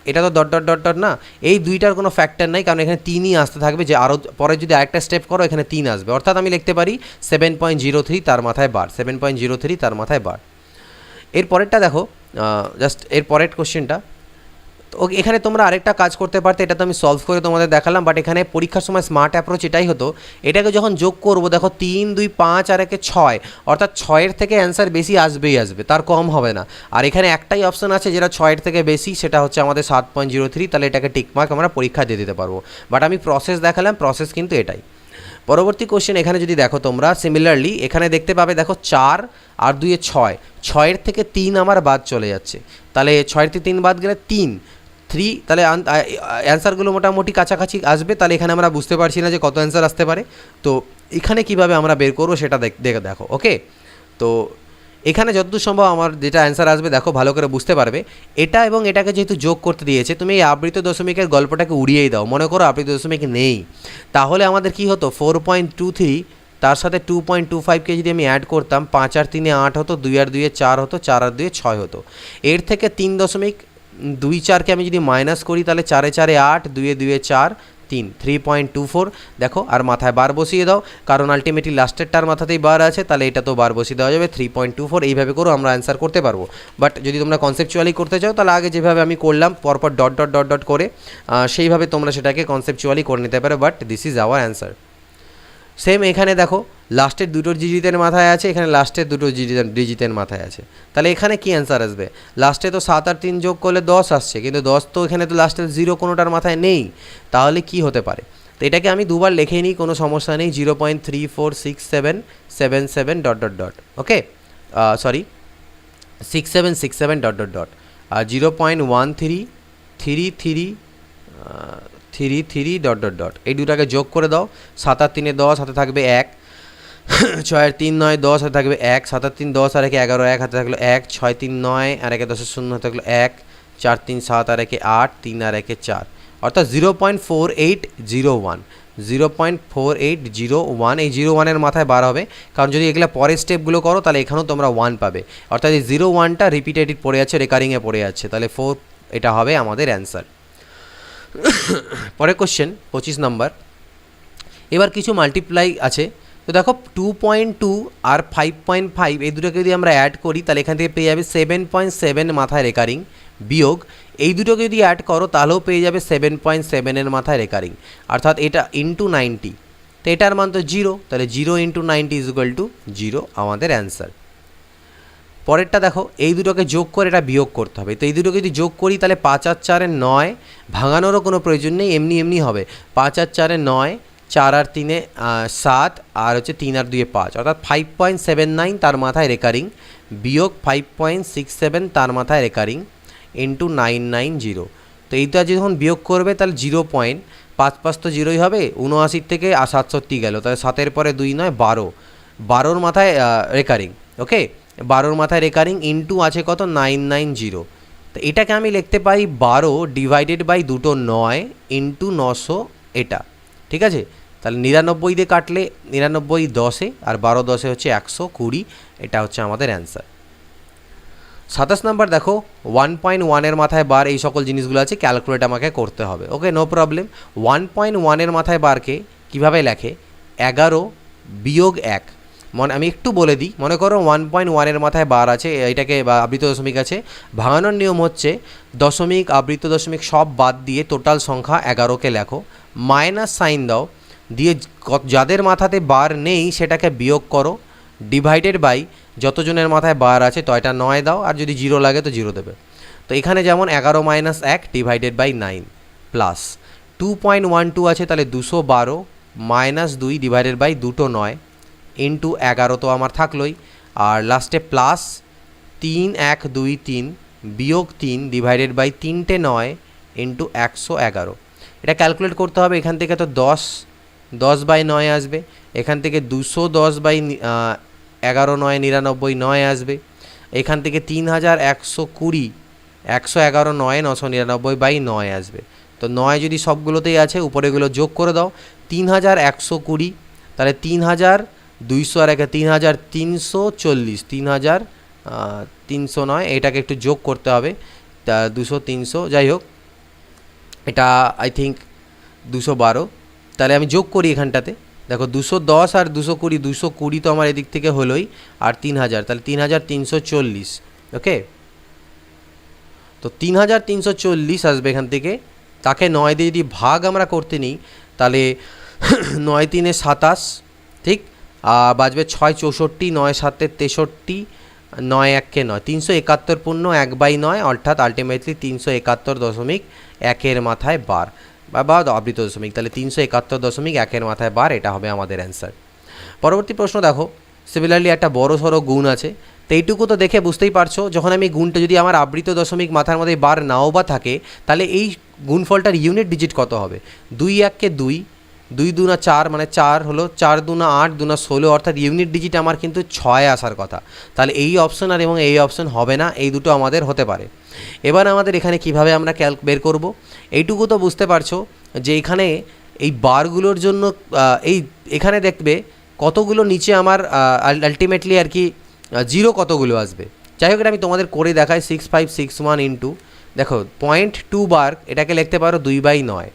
এটা তো ডট ডট ডট ডট না, এই দুইটার কোনো ফ্যাক্টর নাই, কারণ এখানে 3ই আসতে থাকবে, যে আরও পরে যদি আরেকটা স্টেপ করো এখানে 3 আসবে, অর্থাৎ আমি লিখতে পারি 7.03 তার মাথায় বার, 7.03 তার মাথায় বার। এর পরেরটা দেখো, জাস্ট এর পরের কোশ্চেনটা। তো এখানে তোমরা আরেকটা কাজ করতে পারতে, এটা তো আমি সলভ করে তোমাদের দেখালাম, বাট এখানে পরীক্ষার সময় স্মার্ট অ্যাপ্রোচ এটাই হতো, এটাকে যখন যোগ করবো দেখো 3 2 5 আর 1 6, অর্থাৎ 6-এর থেকে অ্যান্সার বেশি আসবেই আসবে, তার কম হবে না। আর এখানে একটাই অপশন আছে যেটা 6-এর থেকে বেশি, সেটা হচ্ছে আমাদের 7.03, তাহলে এটাকে টিকমার্ক আমরা পরীক্ষা দিয়ে দিতে পারবো। বাট আমি প্রসেস দেখালাম, প্রসেস কিন্তু এটাই। পরবর্তী কোশ্চেন এখানে যদি দেখো তোমরা, সিমিলারলি এখানে দেখতে পাবে দেখো 4 আর 2 6, 6-এর থেকে 3 আমার বাদ চলে যাচ্ছে, তাহলে 6-এর থেকে 3 বাদ গেলে 3 3, তাহলে অ্যান্সারগুলো মোটামুটি কাছাকাছি আসবে, তাহলে এখানে আমরা বুঝতে পারছি না যে কত অ্যান্সার আসতে পারে। তো এখানে কিভাবে আমরা বের করবো সেটা দেখো। ওকে, তো এখানে যতদূর সম্ভব আমার যেটা অ্যান্সার আসবে দেখো ভালো করে বুঝতে পারবে। এটা এবং এটাকে যেহেতু যোগ করতে দিয়েছে, তুমি এই আবৃত দশমিকের গল্পটাকে উড়িয়েই দাও, মনে করো আবৃত দশমিক নেই, তাহলে আমাদের কি হতো 4.23 তার সাথে 2.25কে যদি আমি অ্যাড করতাম, 5 আর 3 8 হতো, 2 আর 2 4 হতো, 4 আর 2 6 হতো। এর থেকে 3.24কে আমি যদি মাইনাস করি তাহলে 4 4 8, 2 2 4 3, 3.24 দেখো, আর মাথায় বার বসিয়ে দাও, কারণ আলটিমেটলি লাস্টেরটার মাথাতেই বার আছে, তাহলে এটা তো বার বসিয়ে দেওয়া যাবে 3.24। এইভাবে করো আমরা অ্যান্সার করতে পারবো। বাট যদি তোমরা কনসেপচুয়ালি করতে চাও তাহলে আগে যেভাবে আমি করলাম পরপর ডট ডট ডট ডট করে, সেইভাবে তোমরা সেটাকে কনসেপচুয়ালি করে নিতে পারো। But this is our answer. Same এখানে দেখো লাস্টের দুটো ডিজিটের মাথায় আছে, এখানে লাস্টের দুটো ডিজিটের মাথায় আছে, তাহলে এখানে কি অ্যান্সার আসবে? লাস্টে তো 7 আর 3 যোগ করলে 10 আসছে, কিন্তু 10 তো এখানে তো লাস্টের 0 কোনোটার মাথায় নেই, তাহলে কি হতে পারে? তো এটাকে আমি দুবার লিখে নিই, কোনো সমস্যা নেই। 0.346777 ডট ডট ডট, ওকে, সরি 6767 ডট ডট ডট, আর 0.1333 3 3 ডট ডট ডট, এই দুটাকে যোগ করে দাও। 7 আর 3 10, হাতে থাকবে 1। 6 আর 3 9 10, হাতে থাকবে 1। 7 আর 3 10 আর 1 11, 1 হাতে থাকলো 1। 6 3 9 আর 1 10 0 হাতে থাকলো 1। 4 3 7 আর 1 8, 3 আর 1 4, অর্থাৎ 0.4801। 0.4801, এই 01-এর মাথায় বার হবে, কারণ যদি এগুলো পরের স্টেপগুলো করো তাহলে এখানেও তোমরা 1 পাবে, অর্থাৎ এই 01টা রিপিটেটিভ পড়ে যাচ্ছে, রেকারিংয়ে পড়ে যাচ্ছে, তাহলে 4 এটা হবে আমাদের অ্যান্সার। পরের কোশ্চেন 25 নম্বর। এবার কিছু মাল্টিপ্লাই আছে, তো দেখো 2.2 আর 5.5 এই দুটোকে যদি আমরা অ্যাড করি তাহলে এখান থেকে পেয়ে যাবে 7.7 মাথায় রেকারিং, বিয়োগ এই দুটোকে যদি অ্যাড করো তাহলেও পেয়ে যাবে 7.7-এর মাথায় রেকারিং, অর্থাৎ এটা ইন্টু 90, তো এটার মান তো 0, তাহলে 0 × 90 = 0 আমাদের অ্যান্সার। পরেরটা দেখো, এই দুটোকে যোগ করে এটা বিয়োগ করতে হবে, তো এই দুটোকে যদি যোগ করি তাহলে 5 আর 4 9, ভাঙানোরও কোনো প্রয়োজন নেই, এমনি এমনি হবে। 5 আর 4 9, 4 আর 3 7, আর হচ্ছে 3 আর 2 5, অর্থাৎ 5.79 তার মাথায় রেকারিং, বিয়োগ 5.67 তার মাথায় রেকারিং, ইন্টু 990। তো এইটা যখন বিয়োগ করবে তাহলে 0. 5 5 তো 0ই হবে, 79 থেকে 67 গেল, তাহলে 7-এর পরে 2 9 12, 12-র মাথায় রেকারিং, ওকে, 12-র মাথায় রেকারিং, ইন্টু আছে কত 990। তো এটাকে আমি লিখতে পারি 12 ডিভাইডেড বাই দুটো 9 ইন্টু 900, এটা ঠিক আছে। তাহলে 99 দিয়ে কাটলে 99 10-এ, আর 12 10-এ হচ্ছে 120, এটা হচ্ছে আমাদের অ্যান্সার। 27 নম্বর দেখো, 1.1-এর মাথায় বার, এই সকল জিনিসগুলো আছে, ক্যালকুলেট আমাকে করতে হবে, ওকে, নো প্রবলেম। 1.1-এর মাথায় বারকে কীভাবে লেখে, 11 বিয়োগ 1, আমি একটু বলে দিই, মনে করো 1.1-এর মাথায় বার আছে, এটাকে বা আবৃত দশমিক আছে, ভাঙানোর নিয়ম হচ্ছে দশমিক আবৃত দশমিক সব বাদ দিয়ে টোটাল সংখ্যা 11কে লেখো, মাইনাস সাইন দাও, দিয়ে যাদের মাথাতে বার নেই সেটাকে বিয়োগ করো, ডিভাইডেড বাই যতজনের মাথায় বার আছে তো এটা 9 দাও, আর যদি 0 লাগে তো 0 দেবে। তো এখানে যেমন 11 মাইনাস 1 ডিভাইডেড বাই 9, প্লাস 2.12 আছে, তাহলে 212 মাইনাস 2 ডিভাইডেড বাই দুটো 9 ইন্টু 11 তো আমার থাকলোই, আর লাস্টে প্লাস 3 1 2 3 বিয়োগ 3 ডিভাইডেড বাই 3টে 9 ইন্টু 111। এটা ক্যালকুলেট করতে হবে, এখান থেকে তো 10 বাই 9 আসবে, এখান থেকে 210 বাই 11 9 99 9 আসবে, এখান থেকে 3120 111 9 999 বাই 9 আসবে। তো 9 যদি সবগুলোতেই আছে, উপরেগুলো যোগ করে দাও, 3120, তাহলে 3200 আর 3340, 3300 নয়, এটাকে একটু যোগ করতে হবে, 200 300, যাই হোক এটা আই থিঙ্ক 212, তাহলে আমি যোগ করি এখানটাতে, দেখো 210 আর 220, 220 তো আমার এদিক থেকে হলোই, আর 3000, তাহলে 3340, ওকে, তো 3340 আসবে এখান থেকে। তাকে 9 দিয়ে যদি ভাগ আমরা করতে নিই তাহলে 9 3 27, ঠিক, বাজবে 6 64, 9 7 63, 9 1 9, 371 পূর্ণ 1/9, অর্থাৎ আলটিমেটলি 371.1-এর মাথায় বার বা আবৃত দশমিক, তাহলে 371.1-এর মাথায় বার, এটা হবে আমাদের অ্যান্সার। পরবর্তী প্রশ্ন দেখো, সিমিলারলি একটা বড় সড়ো গুণ আছে, তো এইটুকু তো দেখে বুঝতেই পারছো, যখন আমি গুণটা যদি আমার আবৃত দশমিক মাথার মধ্যে বার নাও বা থাকে, তাহলে এই গুণফলটার ইউনিট ডিজিট কত হবে, 2 1-কে 2, 2 2 4, মানে 4 হলো, 4 2 8, 2 16, অর্থাৎ ইউনিট ডিজিট আমার কিন্তু 6 আসার কথা, তাহলে এই অপশন আর এবং এই অপশন হবে না, এই দুটো আমাদের হতে পারে। এবার আমাদের এখানে কিভাবে আমরা বের করব, এইটুকু তো বুঝতে পারছো যে এখানে এই বারগুলোর জন্য এখানে দেখবে কতগুলো নিচে আমার আলটিমেটলি আর কি 0 কতগুলো আসবে। যাই হোক, এটা আমি তোমাদের করে দেখাই, 6561 ইন্টু, দেখো 0.2 বার এটাকে লিখতে পারো 2/9,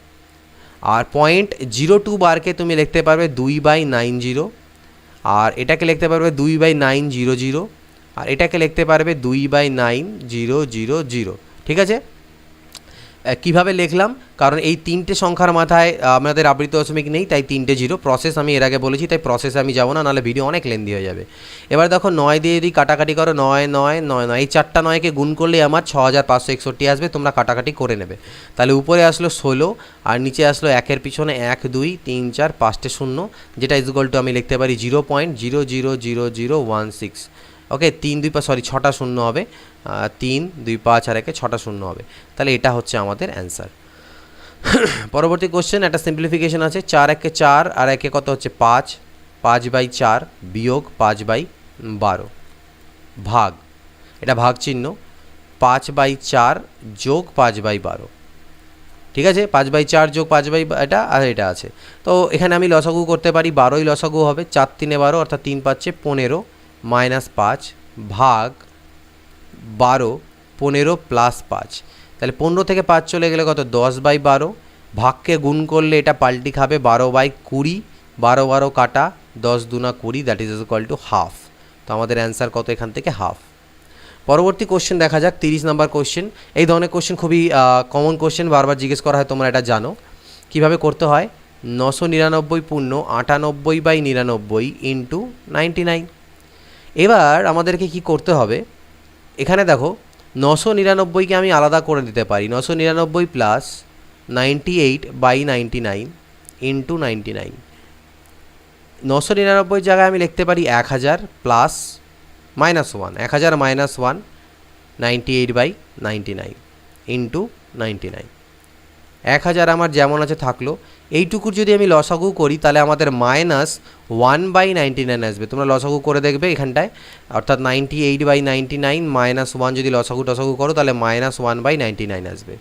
আর 0.02 বারকে তুমি লিখতে পারবে 2/90, আর এটাকে লিখতে পারবে 2/900, আর এটাকে লিখতে পারবে 2/9000, ঠিক আছে। কিভাবে লিখলাম, কারণ এই তিনটে সংখ্যার মাথায় আমাদের আবৃত দশমিক নেই, তাই 3টে 0, প্রসেস আমি এর আগে বলেছি, তাই প্রসেসে আমি যাবো না, নাহলে ভিডিও অনেক লেন্দি হয়ে যাবে। এবার দেখো 9 দিয়ে যদি কাটাকাটি করো, 9 9 9 9, এই 4টা 9কে গুণ করলে আমার 6561 আসবে, তোমরা কাটাকাটি করে নেবে। তাহলে উপরে আসলো 16, আর নিচে আসলো 1-এর পিছনে 1 2 3 4 5টে 0, যেটা ইকুয়াল টু আমি লিখতে পারি 0.000016, ওকে, 3 2 5 সরি 6টা 0 হবে, 3 2 5 আর 1 6টা 0 হবে, তাহলে এটা হচ্ছে আমাদের অ্যান্সার। পরবর্তী কোশ্চেন, একটা সিম্পলিফিকেশন আছে। 4 একে 4 আর একে কত হচ্ছে 5, 5/4 বিয়োগ 5/12 ভাগ, এটা ভাগ চিহ্ন, 5/4 যোগ 5/12, ঠিক আছে। 5/4 যোগ 5/12 এটা আর এটা আছে। তো এখানে আমি লসাগু করতে পারি, 12ই লসাগু হবে, 4 3 12 অর্থাৎ 3 5 15 মাইনাস 5 ভাগ 12 15 প্লাস 5, তাহলে 15 থেকে 5 চলে গেলে কত 10/12, ভাগকে গুণ করলে এটা পাল্টি খাবে 12/20, 12 12 কাটা, 10 দুনা 20, that is equal to half. তো আমাদের অ্যান্সার কত এখান থেকে হাফ। পরবর্তী কোশ্চেন দেখা যাক, 30 নম্বর কোশ্চেন। এই ধরনের কোশ্চেন খুবই কমন কোশ্চেন, বারবার জিজ্ঞেস করা হয়, তোমরা এটা জানো। কিভাবে করতে হয়, 999 পূর্ণ 98/99 ইন্টু 99। এবার আমাদেরকে কি করতে হবে, এখানে দেখো 999কে আমি আলাদা করে দিতে পারি, 999 প্লাস 98/99 ইন্টু 99। 999 জায়গায় আমি লিখতে পারি 1000 প্লাস -1, 1000 -1 98/99 ইন্টু 99। 1000 আমার যেমন আছে থাকলো, এইটুকুর যদি আমি লসাগু করি তাহলে আমাদের -1/99 আসবে। তোমরা লসাগু করে দেখবে এখানটায়, অর্থাৎ 98/99 -1 যদি লসাগু টসাগু করো তাহলে -1/99 আসবে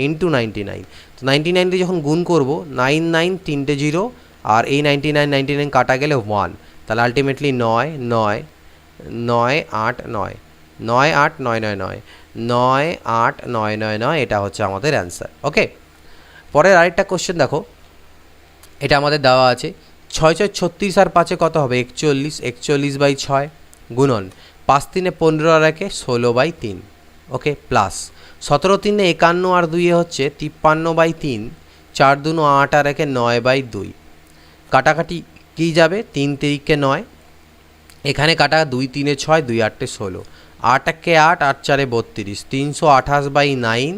ইন্টু 99। তো 99 দিয়ে যখন গুণ করবো, 99 3টে 0 আর এই 99 কাটা গেলে 1, তাহলে আলটিমেটলি 9 9 9 8 9 9 8 9 9 9 9 8 9 9 9, এটা হচ্ছে আমাদের অ্যান্সার। ওকে, পরের আরেকটা কোশ্চেন দেখো, এটা আমাদের দেওয়া আছে 6 6 36 আর 5 কত হবে 41, 41/6 গুণন 5 3 15 আর 1 16/3, ওকে, প্লাস 17 3 51 আর 2 হচ্ছে 53/3, 4 2 8 আর 1 9/2, কাটাকাটি কী যাবে 3 3 9, এখানে কাটা 2 3 6 2 8 16, 8 1 8 8 4 32, 328/9,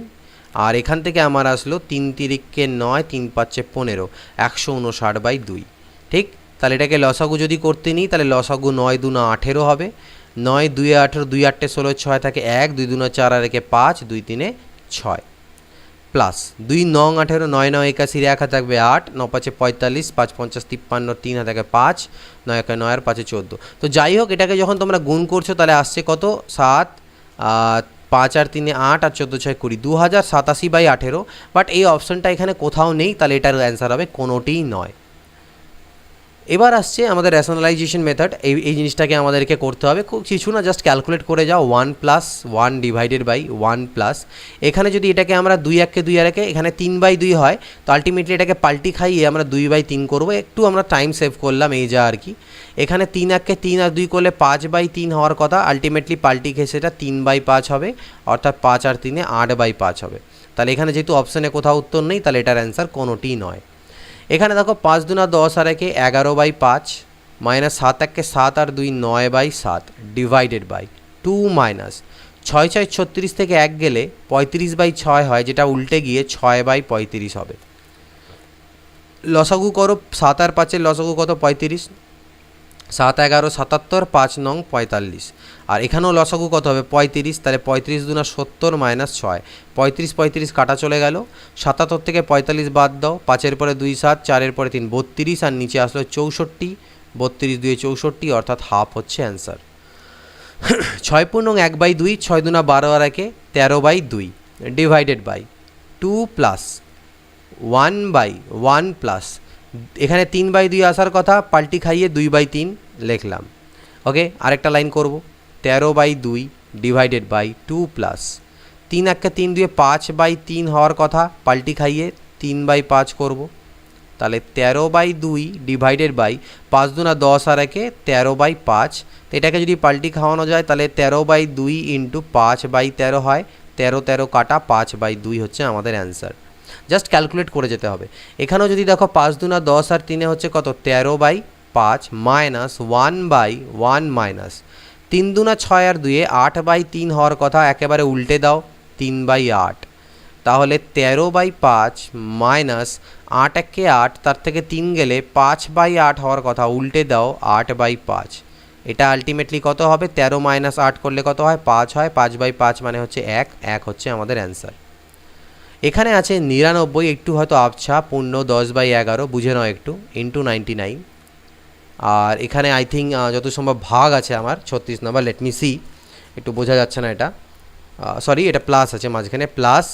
আর এখান থেকে আমার আসলো 3 3 9 3 5 15, 159/2, ঠিক। তাহলে এটাকে লসাগু যদি করতে নিই তাহলে লসাগু 9 2 18 হবে, 9 2 18 2 8 16 6 থাকে 1, 2 2 4 আর 1 5, 2 3 6, প্লাস 2 9 18 9 9 81, 1 থাকবে 8, 9 5 45, 5 50 53, 3 থাকে 5, 9 1 9 আর 5 14। তো যাই হোক, এটাকে যখন তোমরা গুণ করছো তাহলে আসছে কত 7, 5 আর 3 8 আর 14 6 20, 2087/18, বাট এই অপশানটা এখানে কোথাও নেই, তাহলে এটার অ্যান্সার হবে কোনোটিই নয়। এবার আসছে আমাদের র্যাশনালাইজেশন মেথড। এই জিনিসটাকে আমাদেরকে করতে হবে, খুব কিছু না, জাস্ট ক্যালকুলেট করে যাও, 1 + 1 ডিভাইডেড বাই 1 প্লাস, এখানে যদি এটাকে আমরা 2 1 2 আর 1 এখানে 3/2 হয়, তো আলটিমেটলি এটাকে পাল্টি খাইয়ে আমরা 2/3 করবো, একটু আমরা টাইম সেভ করলাম এই যা আর কি। এখানে 3 1 3 আর 2 করলে 5/3 হওয়ার কথা, আলটিমেটলি পাল্টি খেয়ে সেটা 3/5 হবে, অর্থাৎ 5 আর 3 8/5 হবে। তাহলে এখানে যেহেতু অপশানে কোথাও উত্তর নেই, তাহলে এটার অ্যান্সার কোনোটিই নয়। এখানে দেখো 5 2 10 আর 1 11/5, মাইনাস 7 1 7 আর 2 9/7 ডিভাইডেড বাই 2, মাইনাস 6 6 36 থেকে 1 গেলে 35/6 হয়, যেটা উল্টে গিয়ে 6/35 হবে। লসাগু করো, 7 আর 5 লসাগু কত 35, 7 11 77, 5 9 45, আর এখানেও লসাগু কত হবে 35, তাহলে 35 2 70 মাইনাস 6, 35 35 কাটা চলে গেল, 77 থেকে 45 বাদ দাও, 5-এর পরে 2 7, 4-এর পরে 3 32, আর নিচে আসলো 64, 32 2 64, অর্থাৎ হাফ হচ্ছে অ্যান্সার। 6 পূর্ণ 1/2, 6 2 12 আর 1 13/2 ডিভাইডেড বাই 2 প্লাস 1/1 প্লাস, এখানে 3/2 আসার কথা, পাল্টি খাইয়ে 2/3 লিখলাম। ওকে, আরেকটা লাইন করব, 13/2 ডিভাইডেড বাই 2 প্লাস 3 1 3 2 5/3 হওয়ার কথা, পাল্টি খাইয়ে 3/5 করব, তাহলে 13/2 ডিভাইডেড বাই 5 2 10 আর 1 13/5। তো এটাকে যদি পাল্টি খাওয়ানো যায় তাহলে 13/2 ইন্টু 5/13 হয়, 13 13 কাটা 5/2 হচ্ছে আমাদের অ্যান্সার। জাস্ট ক্যালকুলেট করে যেতে হবে। এখানেও যদি দেখো 5 2 10 আর 3 হচ্ছে কত 13/5, মাইনাস 1/1 মাইনাস 3 2 6 আর 2 8/3 হওয়ার কথা, একেবারে উল্টে দাও 3/8, তাহলে 13/5 মাইনাস 8 1 8, তার থেকে 3 গেলে 5/8 হওয়ার কথা, উল্টে দাও 8/5, এটা আলটিমেটলি কত হবে 13 মাইনাস 8 করলে কত হয় 5 হয়, 5/5 মানে হচ্ছে 1 হচ্ছে আমাদের অ্যান্সার। এখানে আছে 99, একটু হয়তো আবছা, পূর্ণ 10/11 বুঝে নাও একটু, ইন্টু 99। আর এখানে আই থিঙ্ক যত সম্ভব ভাগ আছে আমার 36 নম্বর, লেট মি সি, একটু বোঝা যাচ্ছে না এটা, সরি এটা প্লাস আছে মাঝখানে, প্লাস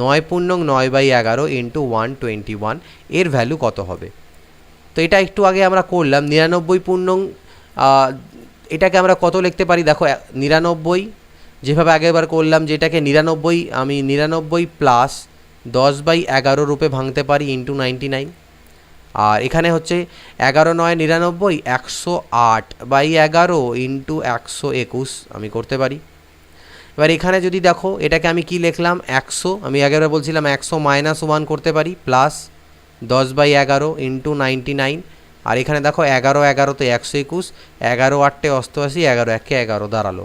9/9/11 ইন্টু 121, এর ভ্যালু কত হবে? তো এটা একটু আগে আমরা করলাম 99 এটাকে আমরা কত লিখতে পারি দেখো, 99 যেভাবে আগেরবার করলাম, যেটাকে 99 আমি 99 প্লাস 10/11 রূপে ভাঙতে পারি ইন্টু 99। আর এখানে হচ্ছে 11×9 = 99, 108/11 ইন্টু 121 আমি করতে পারি। এবার এখানে যদি দেখো এটাকে আমি কি লিখলাম, 100, আমি আগেরবার বলছিলাম 100 - 1 করতে পারি, প্লাস 10/11 ইন্টু 99। আর এখানে দেখো 11 তো 121, 11 × 8 = 88, 11 × 1 = 11 দাঁড়ালো।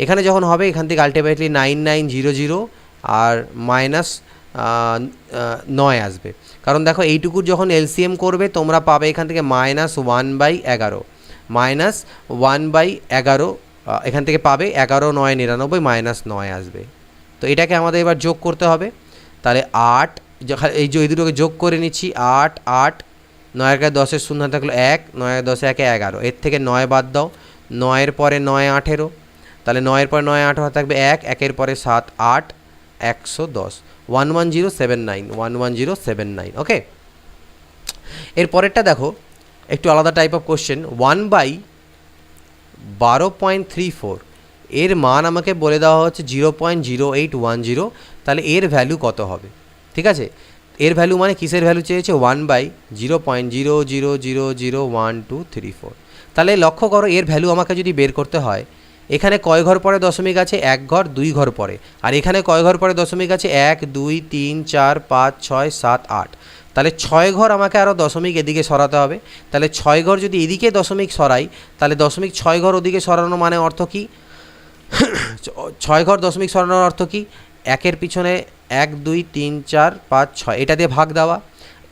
এখানে যখন হবে এখান থেকে আলটিমেটলি 9900 আর মাইনাস 9 আসবে, কারণ দেখো এইটুকুর যখন এলসিএম করবে তোমরা পাবে এখান থেকে -1/11, -1/11 এখান থেকে পাবে 11 9 99 -9 আসবে। তো এটাকে আমাদের এবার যোগ করতে হবে, তাহলে 8, এই দুটোকে যোগ করে নিচ্ছি, 8 8, 9 × 10 শূন্য থাকলো 1, 9 × 10 1 11, এর থেকে 9 বাদ দাও, 9-এর পরে 9 18, তাহলে 9-এর পরে 9 18 থাকবে 1, 1-এর পরে 7 8, 110, 11079, 11079। ওকে, এর পরেরটা দেখো একটু আলাদা টাইপ অফ কোশ্চেন, 1/12.34 এর মান আমাকে বলে দেওয়া হচ্ছে 0.0810, তাহলে এর ভ্যালু কত হবে? ঠিক আছে, এর ভ্যালু মানে কিসের ভ্যালু চেয়েছে, 1/0.0000123 তাহলে লক্ষ্য করো এর ভ্যালু আমাকে যদি বের করতে হয়, এখানে কয় ঘর পরে দশমিক আছে, 1 ঘর 2 ঘর পরে, আর এখানে কয় ঘর পরে দশমিক আছে, 1 2 3 4 5 6 7 8, তাহলে 6 ঘর আমাকে আরও দশমিক এদিকে সরাতে হবে। তাহলে 6 ঘর যদি এদিকে দশমিক সরাই, তাহলে দশমিক 6 ঘর ওদিকে সরানো মানে অর্থ কি, 6 ঘর দশমিক সরানোর অর্থ কি, 1-এর পিছনে 1 2 3 4 5 6 এটা দিয়ে ভাগ দেওয়া,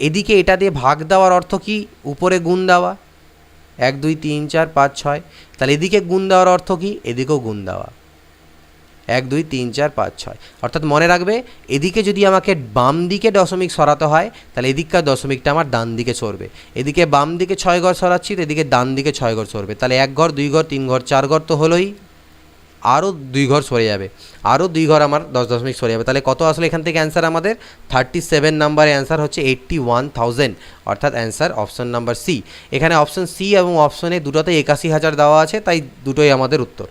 এদিকে এটা দিয়ে ভাগ দেওয়ার অর্থ কি, উপরে গুণ দেওয়া, 1 2 3 4 5 6, তাহলে এদিকে গুণ দেওয়ার অর্থ কি, এদিকেও গুণ দেওয়া, 1 2 3 4 5 6, অর্থাৎ মনে রাখবে এদিকে যদি আমাকে বাম দিকে দশমিক সরাতে হয় তাহলে এদিককার দশমিকটা আমার ডান দিকে সরবে, এদিকে বাম দিকে 6 ঘর সরাচ্ছি তো এদিকে ডান দিকে 6 ঘর সরবে, তাহলে 1 ঘর 2 ঘর 3 ঘর 4 ঘর তো হলোই, আরও 2 ঘর সরে যাবে, আরও 2 ঘর আমার 10 দশমিক সরে যাবে, তাহলে কত আসলে এখান থেকে অ্যান্সার আমাদের 37 নম্বরে অ্যান্সার হচ্ছে 81,000, অর্থাৎ অ্যান্সার অপশন নাম্বার সি। এখানে অপশন সি এবং অপশনে দুটোতেই 81,000 দেওয়া আছে, তাই দুটোই আমাদের উত্তর।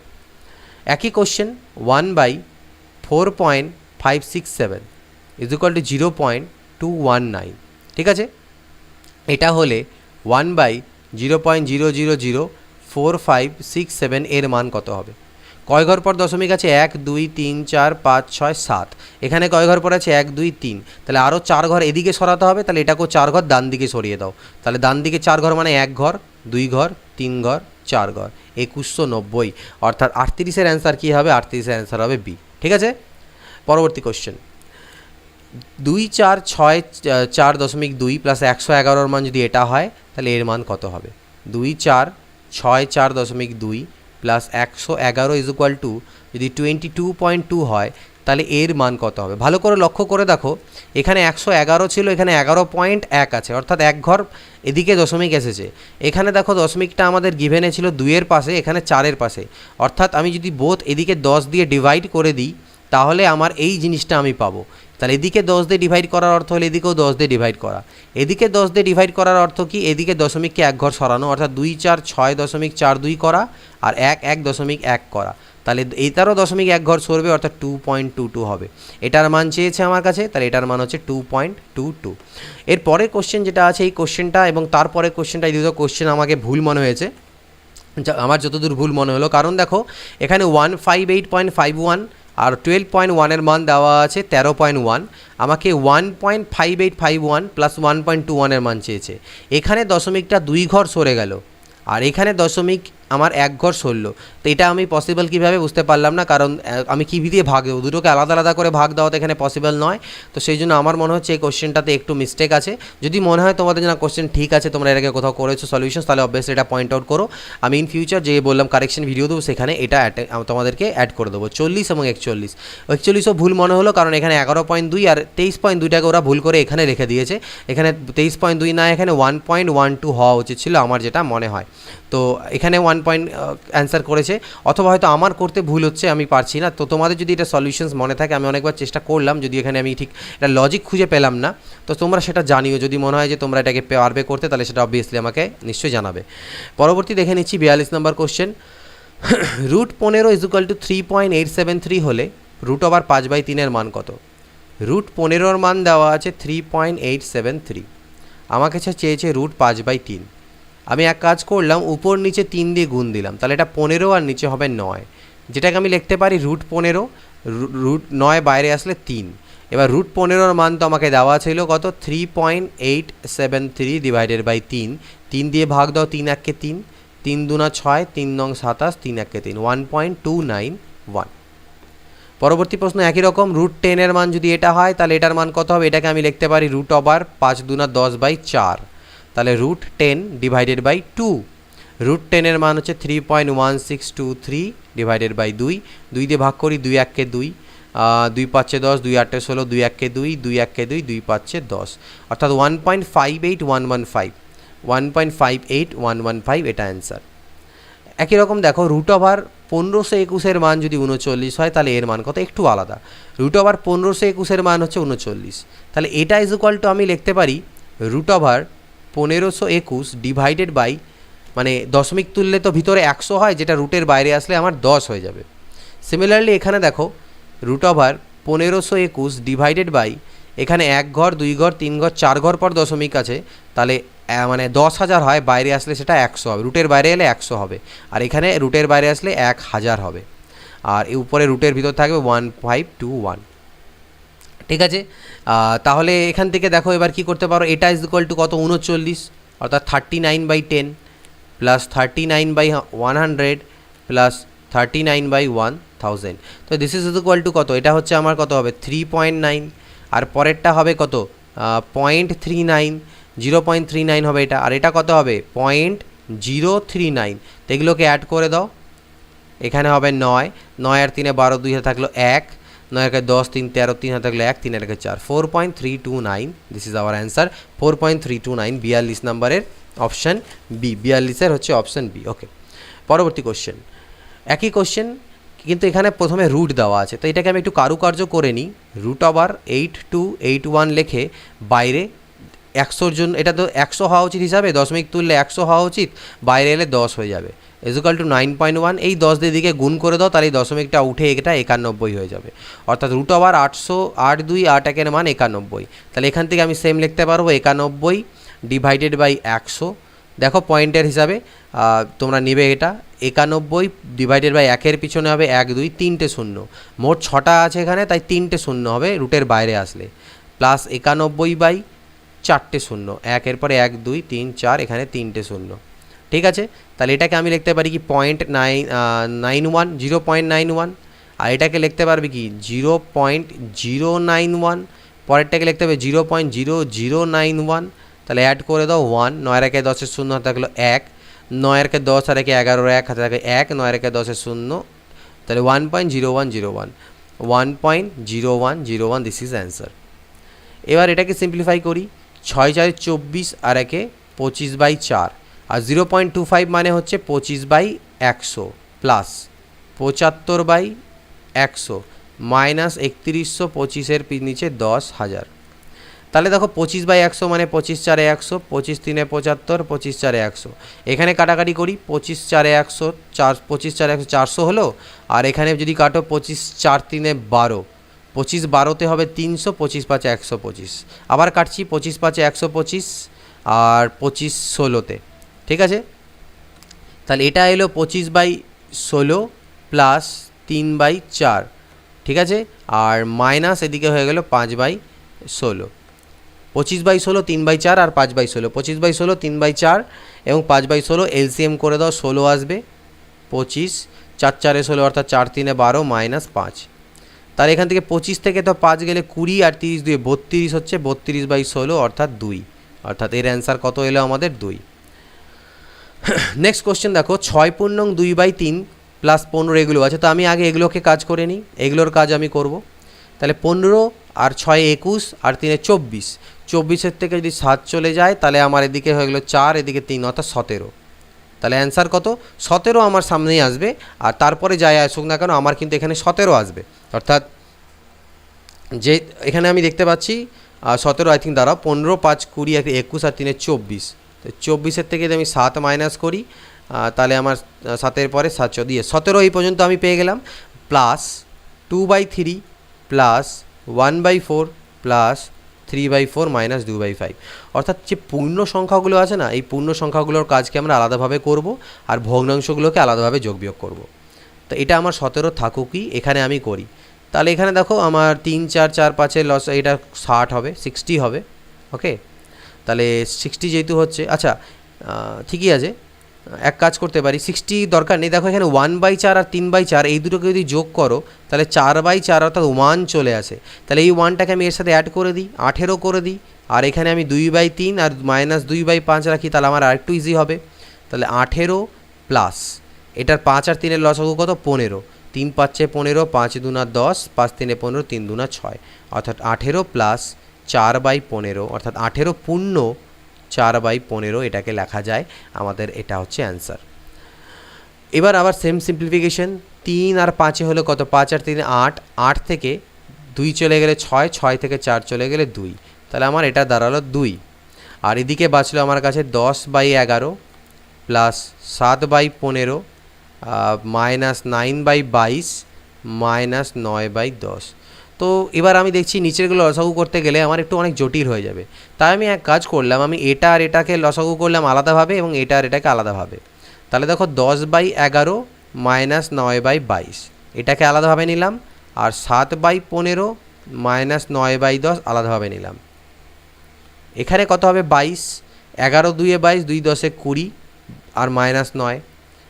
একই কোশ্চেন, 1/4.567 = 0.219, ঠিক আছে, এটা হলে 1/0.0004567 এর মান কত হবে? কয় ঘর পর দশমিক আছে, 1 2 3 4 5 6 7, এখানে কয় ঘর পর আছে, 1 2 3, তাহলে আরও 4 ঘর এদিকে সরাতে হবে, তাহলে এটাকেও 4 ঘর ডান দিকে সরিয়ে দাও, তাহলে ডান দিকে 4 ঘর মানে 1 ঘর 2 ঘর 3 ঘর 4 ঘর, 2190, অর্থাৎ 38-এর অ্যান্সার কী হবে, 38-এর অ্যান্সার হবে বি। ঠিক আছে, পরবর্তী কোশ্চেন, 2 4 6 4.2 প্লাস 111 মান যদি এটা হয় তাহলে এর মান কত হবে? 2 4 6 4.2 প্লাস 111 = যদি 22.2 হয় তাহলে এর মান কত হবে? ভালো করে লক্ষ্য করে দেখো, এখানে 111 ছিল, এখানে 11.1 আছে, অর্থাৎ 1 ঘর এদিকে দশমিক এসেছে, এখানে দেখো দশমিকটা আমাদের গিভেনে ছিল 2-এর পাশে, এখানে 4-এর পাশে, অর্থাৎ আমি যদি বোথ এদিকে 10 দিয়ে ডিভাইড করে দিই তাহলে আমার এই জিনিসটা আমি পাবো। তাহলে এদিকে 10 দিয়ে ডিভাইড করার অর্থ হলো এদিকেও 10 দিয়ে ডিভাইড করা, এদিকে 10 দিয়ে ডিভাইড করার অর্থ কি, এদিকে দশমিককে 1 ঘর সরানো, অর্থাৎ 2 4 6.42 করা আর 1 1.1 করা, তাহলে এটারও দশমিক 1 ঘর সরবে, অর্থাৎ 2.22 হবে। এটার মান চেয়েছে আমার কাছে, তাহলে এটার মান হচ্ছে 2.22। এর পরের কোশ্চেন যেটা আছে, এই কোশ্চেনটা এবং তারপরের কোশ্চেনটা, এই দুটো কোশ্চেন আমাকে ভুল মনে হয়েছে, আমার যতদূর ভুল মনে হলো, কারণ দেখো এখানে 158.51 আর 12.1 এর মান দেওয়া আছে 13.1, আমাকে 1.5851 প্লাস 1.21 এর মান চেয়েছে, এখানে দশমিকটা 2 ঘর সরে গেল আর এখানে দশমিক আমার এক ঘর 16, তো এটা আমি পসিবল কীভাবে বুঝতে পারলাম না, কারণ আমি কী দিয়ে ভাগ দেবো, দুটোকে আলাদা আলাদা করে ভাগ দেওয়া তো এখানে পসিবল নয়। তো সেই জন্য আমার মনে হচ্ছে এই কোশ্চেনটাতে একটু মিস্টেক আছে। যদি মনে হয় তোমাদের না কোশ্চেন ঠিক আছে, তোমরা এর আগে কোথাও করেছো সলিউশন, তাহলে অবভিয়াসলি এটা পয়েন্ট আউট করো। আমি ইন ফিউচার যে বললাম কারেকশন ভিডিও দেবো, সেখানে এটা তোমাদেরকে অ্যাড করে দেবো। 40 এবং 41, 41ও ভুল মনে হলো, কারণ এখানে 11.2 আর 23.2টাকে ওরা ভুল করে এখানে রেখে দিয়েছে। এখানে 23.2 না, এখানে 1.12 হওয়া উচিত ছিল আমার যেটা মনে হয়। তো এখানে 1 পয়েন্ট অ্যান্সার করেছে, অথবা হয়তো আমার করতে ভুল হচ্ছে, আমি পারছি না। তো তোমাদের যদি এটা সলিউশনস মনে থাকে, আমি অনেকবার চেষ্টা করলাম, যদি এখানে আমি ঠিক এটা লজিক খুঁজে পেলাম না, তো তোমরা সেটা জানিও। যদি মনে হয় যে তোমরা এটাকে পারবে করতে, তাহলে সেটা অবভিয়াসলি আমাকে নিশ্চয়ই জানাবে। পরবর্তী দেখে নিচ্ছি 42 নম্বর কোশ্চেন। রুট 15 ইজুকাল টু 3.873 হলে রুট ওভার 5/3 মান কত? রুট 15 মান দেওয়া আছে 3.873, আমাকে চেয়েছে রুট 5/3। আমি এক কাজ করলাম, উপর নিচে 3 দিয়ে গুণ দিলাম, তাহলে এটা 15 আর নিচে হবে 9, যেটাকে আমি লিখতে পারি রুট 15, রুট 9 বাইরে আসলে 3। এবার রুট 15 মান তো আমাকে দেওয়া ছিল কত? 3.873 ডিভাইডেড বাই 3, 3 দিয়ে ভাগ দাও, 3 1 3, 3 2 6, 3 9 27, 3 1 3, 1.291। পরবর্তী প্রশ্ন একই রকম, রুট 10 মান যদি এটা হয়, তাহলে এটার মান কত হবে? এটাকে আমি লিখতে পারি রুট ওভার 5 2 10/4, তাহলে রুট 10 ডিভাইডেড বাই 2। রুট 10 মান হচ্ছে 3.1623 ডিভাইডেড বাই 2, 2 দিয়ে ভাগ করি, 2 1 2, 2 5 10, 2 8 16, 2 1 2, 2 1 2, 2 5 10, অর্থাৎ 1.58115, 1.58115 এটা অ্যান্সার। একই রকম দেখো, রুট ওভার 1521 মান যদি 39 হয়, তাহলে এর মান কত? একটু আলাদা। রুট ওভার 1521 মান হচ্ছে 39, তাহলে এটা ইজ ইকুয়াল টু আমি লিখতে পারি রুট ওভার 1521 ডিভাইডেড বাই, মানে দশমিক তুললে তো ভিতরে 100 হয়, যেটা রুটের বাইরে আসলে আমার 10 হয়ে যাবে। সিমিলারলি এখানে দেখো, রুট ওভার 1521 ডিভাইডেড বাই, এখানে 1 ঘর 2 ঘর 3 ঘর 4 ঘর পর দশমিক আছে, তাহলে মানে 10,000 হয়, বাইরে আসলে সেটা 100 হবে, রুটের বাইরে এলে 100 হবে, আর এখানে রুটের বাইরে আসলে 1000 হবে, আর এই উপরে রুটের ভিতর থাকবে 1521। ঠিক আছে, তাহলে এখান থেকে দেখো এবার কি করতে পারো, এটা ইজ ইকুয়াল টু কত? 39, অর্থাৎ 39/10 প্লাস 39/100 প্লাস 39/1000। তো দিস ইজ ইকুয়াল টু কত? এটা হচ্ছে আমার কত হবে? 3.9, আর পরেরটা হবে কত? 0.39, 0.39 হবে এটা, আর এটা কত হবে? 0.039। তো এগুলোকে অ্যাড করে দাও, এখানে হবে 9, 9 আর 3 12, 2 হাতে থাকলো 1, 9 একে 10, 3 13, 3 হাতে থাকলো 1, 3 আর 4, 4.329। দিস ইজ আওয়ার অ্যান্সার, 4.329, 42 নম্বরের অপশান বি। 42-এর হচ্ছে অপশান বি। ওকে, পরবর্তী কোশ্চেন, একই কোশ্চেন, কিন্তু এখানে প্রথমে রুট দেওয়া আছে, তো এটাকে আমি একটু কারুকার্য করে নিই। রুট ওভার 8281 লিখে বাইরে 100-র জন্য, এটা তো 100 হওয়া উচিত হিসাবে, দশমিক তুললে 100 হওয়া উচিত, বাইরে এলে 10 হয়ে যাবে, ইজুকাল টু 9.1। এই 10 দিয়ে দিকে গুণ করে দাও, তাহলে এই দশমিকটা উঠে এটা 91 হয়ে যাবে, অর্থাৎ রুট ওভার 800, 8 2 8 1-এর মান 91। তাহলে এখান থেকে আমি সেম লিখতে পারবো 91 ডিভাইডেড বাই 100। দেখো পয়েন্টের হিসাবে তোমরা নেবে এটা, 91 ডিভাইডেড বাই 1-এর পিছনে হবে 1 2 3টে শূন্য, মোট 6টা আছে এখানে, তাই 3টে শূন্য হবে রুটের বাইরে আসলে, প্লাস 91 বাই 4টে শূন্য, 1-এর পরে 1 2 3 4, এখানে 3টে শূন্য। ঠিক আছে, তাহলে এটাকে আমি লিখতে পারি কি 0.91, 0.91, আর এটাকে লিখতে পারবি কি 0.091, পরেরটাকে লিখতে হবে 0.0091। তাহলে অ্যাড করে দাও 1, 9 একে 10-এর শূন্য হাতে থাকলো 1, 9 একে 10 আর একে 11, 1 হাতে থাকে 1, 9 একে 10-এর শূন্য, তাহলে 1.0101, 1.0101, দিস ইজ অ্যান্সার। এবার এটাকে সিম্পলিফাই করি, 6 4 24 আর একে 25/4, আর 0.25 মানে হচ্ছে 25/100 প্লাস 75/100 মাইনাস 3125-এর নিচে 10,000। তাহলে দেখো 25/100 মানে 25 4 100, 25 3 75, 25 4 100, এখানে কাটাকাটি করি, 25 4 100, 25 4 100 400 হলো, আর এখানে যদি কাটো 25 4 3 12, 25 12-তে হবে 300, 25 5 125, আবার কাটছি 25 5 125 আর 25 16-তে। ঠিক আছে, তাহলে এটা এলো 25/16 প্লাস 3/4। ঠিক আছে, আর মাইনাস এদিকে হয়ে গেল 5/16, 25/16 3/4 আর 5/16, 25/16 3/4 এবং 5/16 এলসিএম করে দাও 16 আসবে, 25, 4 4 16 অর্থাৎ 4 3 12 মাইনাস 5। তাহলে এখান থেকে 25 থেকে তো 5 গেলে 20 আর 30 2 32 হচ্ছে, 32/16 অর্থাৎ 2, অর্থাৎ এর অ্যান্সার কত এলো আমাদের 2। নেক্সট কোশ্চেন দেখো, 6 পূর্ণং 2/3 প্লাস 15 এগুলো আছে। তো আমি আগে এগুলোকে কাজ করে নিই, এগুলোর কাজ আমি করব। তাহলে 15 আর 6 21 আর 3 24, 24-এর থেকে যদি 7 চলে যায় তাহলে আমার এদিকে হয়ে গেলো 4, এদিকে 3 অর্থাৎ 17। তাহলে অ্যান্সার কত? 17 আমার সামনেই আসবে, আর তারপরে যাই আসুক না কেন আমার কিন্তু এখানে 17 আসবে। অর্থাৎ যে এখানে আমি দেখতে পাচ্ছি 17 আই থিঙ্ক দাঁড়াও, 15 5 20 21 আর 3 24, তো 24-এর থেকে যদি আমি 7 মাইনাস করি তাহলে আমার 7-এর পরে 7 দিয়ে 17 এই পর্যন্ত আমি পেয়ে গেলাম। প্লাস 2/3 প্লাস 1/4 প্লাস 3/4 মাইনাস 2/5, অর্থাৎ যে পূর্ণ সংখ্যাগুলো আছে না, এই পূর্ণ সংখ্যাগুলোর কাজকে আমরা আলাদাভাবে করব আর ভগ্নাংশগুলোকে আলাদাভাবে যোগ বিয়োগ করব। তো এটা আমার 17 থাকুকই, এখানে আমি করি। তাহলে এখানে দেখো আমার 3 4 4 5-এর লস, এটা 60 হবে, 60 হবে। ওকে, তাহলে 60 যেহেতু হচ্ছে, আচ্ছা ঠিকই আছে, এক কাজ করতে পারি, 60 দরকার নেই। দেখো এখানে 1/4 আর 3/4 এই দুটোকে যদি যোগ করো তাহলে 4/4 অর্থাৎ 1 চলে আসে। তাহলে এই 1টাকে আমি এর সাথে অ্যাড করে দিই, 18 করে দিই, আর এখানে আমি 2/3 আর মাইনাস 2/5 রাখি, তাহলে আমার আরেকটু ইজি হবে। তাহলে 18 প্লাস এটার 5 আর 3-এর লসাগু কত? 15, 3 5 15, 5 2 10, 5 3 15, 3 2 6, অর্থাৎ 18 প্লাস 4/15 অর্থাৎ 18 পূর্ণ 4/15 এটাকে লেখা যায় আমাদের, এটা হচ্ছে অ্যান্সার। এবার আবার সেম সিম্পলিফিকেশন, 3 আর 5-এ হলো কত? 5 আর 3 8, 8 থেকে 2 চলে গেলে 6, 6 থেকে 4 চলে গেলে 2, তাহলে আমার এটা দাঁড়ালো 2। আর এদিকে বাঁচলো আমার কাছে 10/11 প্লাস 7/15 মাইনাস 9/22 মাইনাস 9/10। তো এবার আমি দেখছি নিচেরগুলো লসাগু করতে গেলে আমার একটু অনেক জটিল হয়ে যাবে, তাই আমি এক কাজ করলাম, আমি এটা আর এটাকে লসাগু করলাম আলাদাভাবে এবং এটা আর এটাকে আলাদাভাবে। তাহলে দেখো 10/11 মাইনাস 9/22 এটাকে আলাদাভাবে নিলাম, আর 7/15 মাইনাস 9/10 আলাদাভাবে নিলাম। এখানে কত হবে? 22, 11 2 22, 2 10 20 আর মাইনাস 9।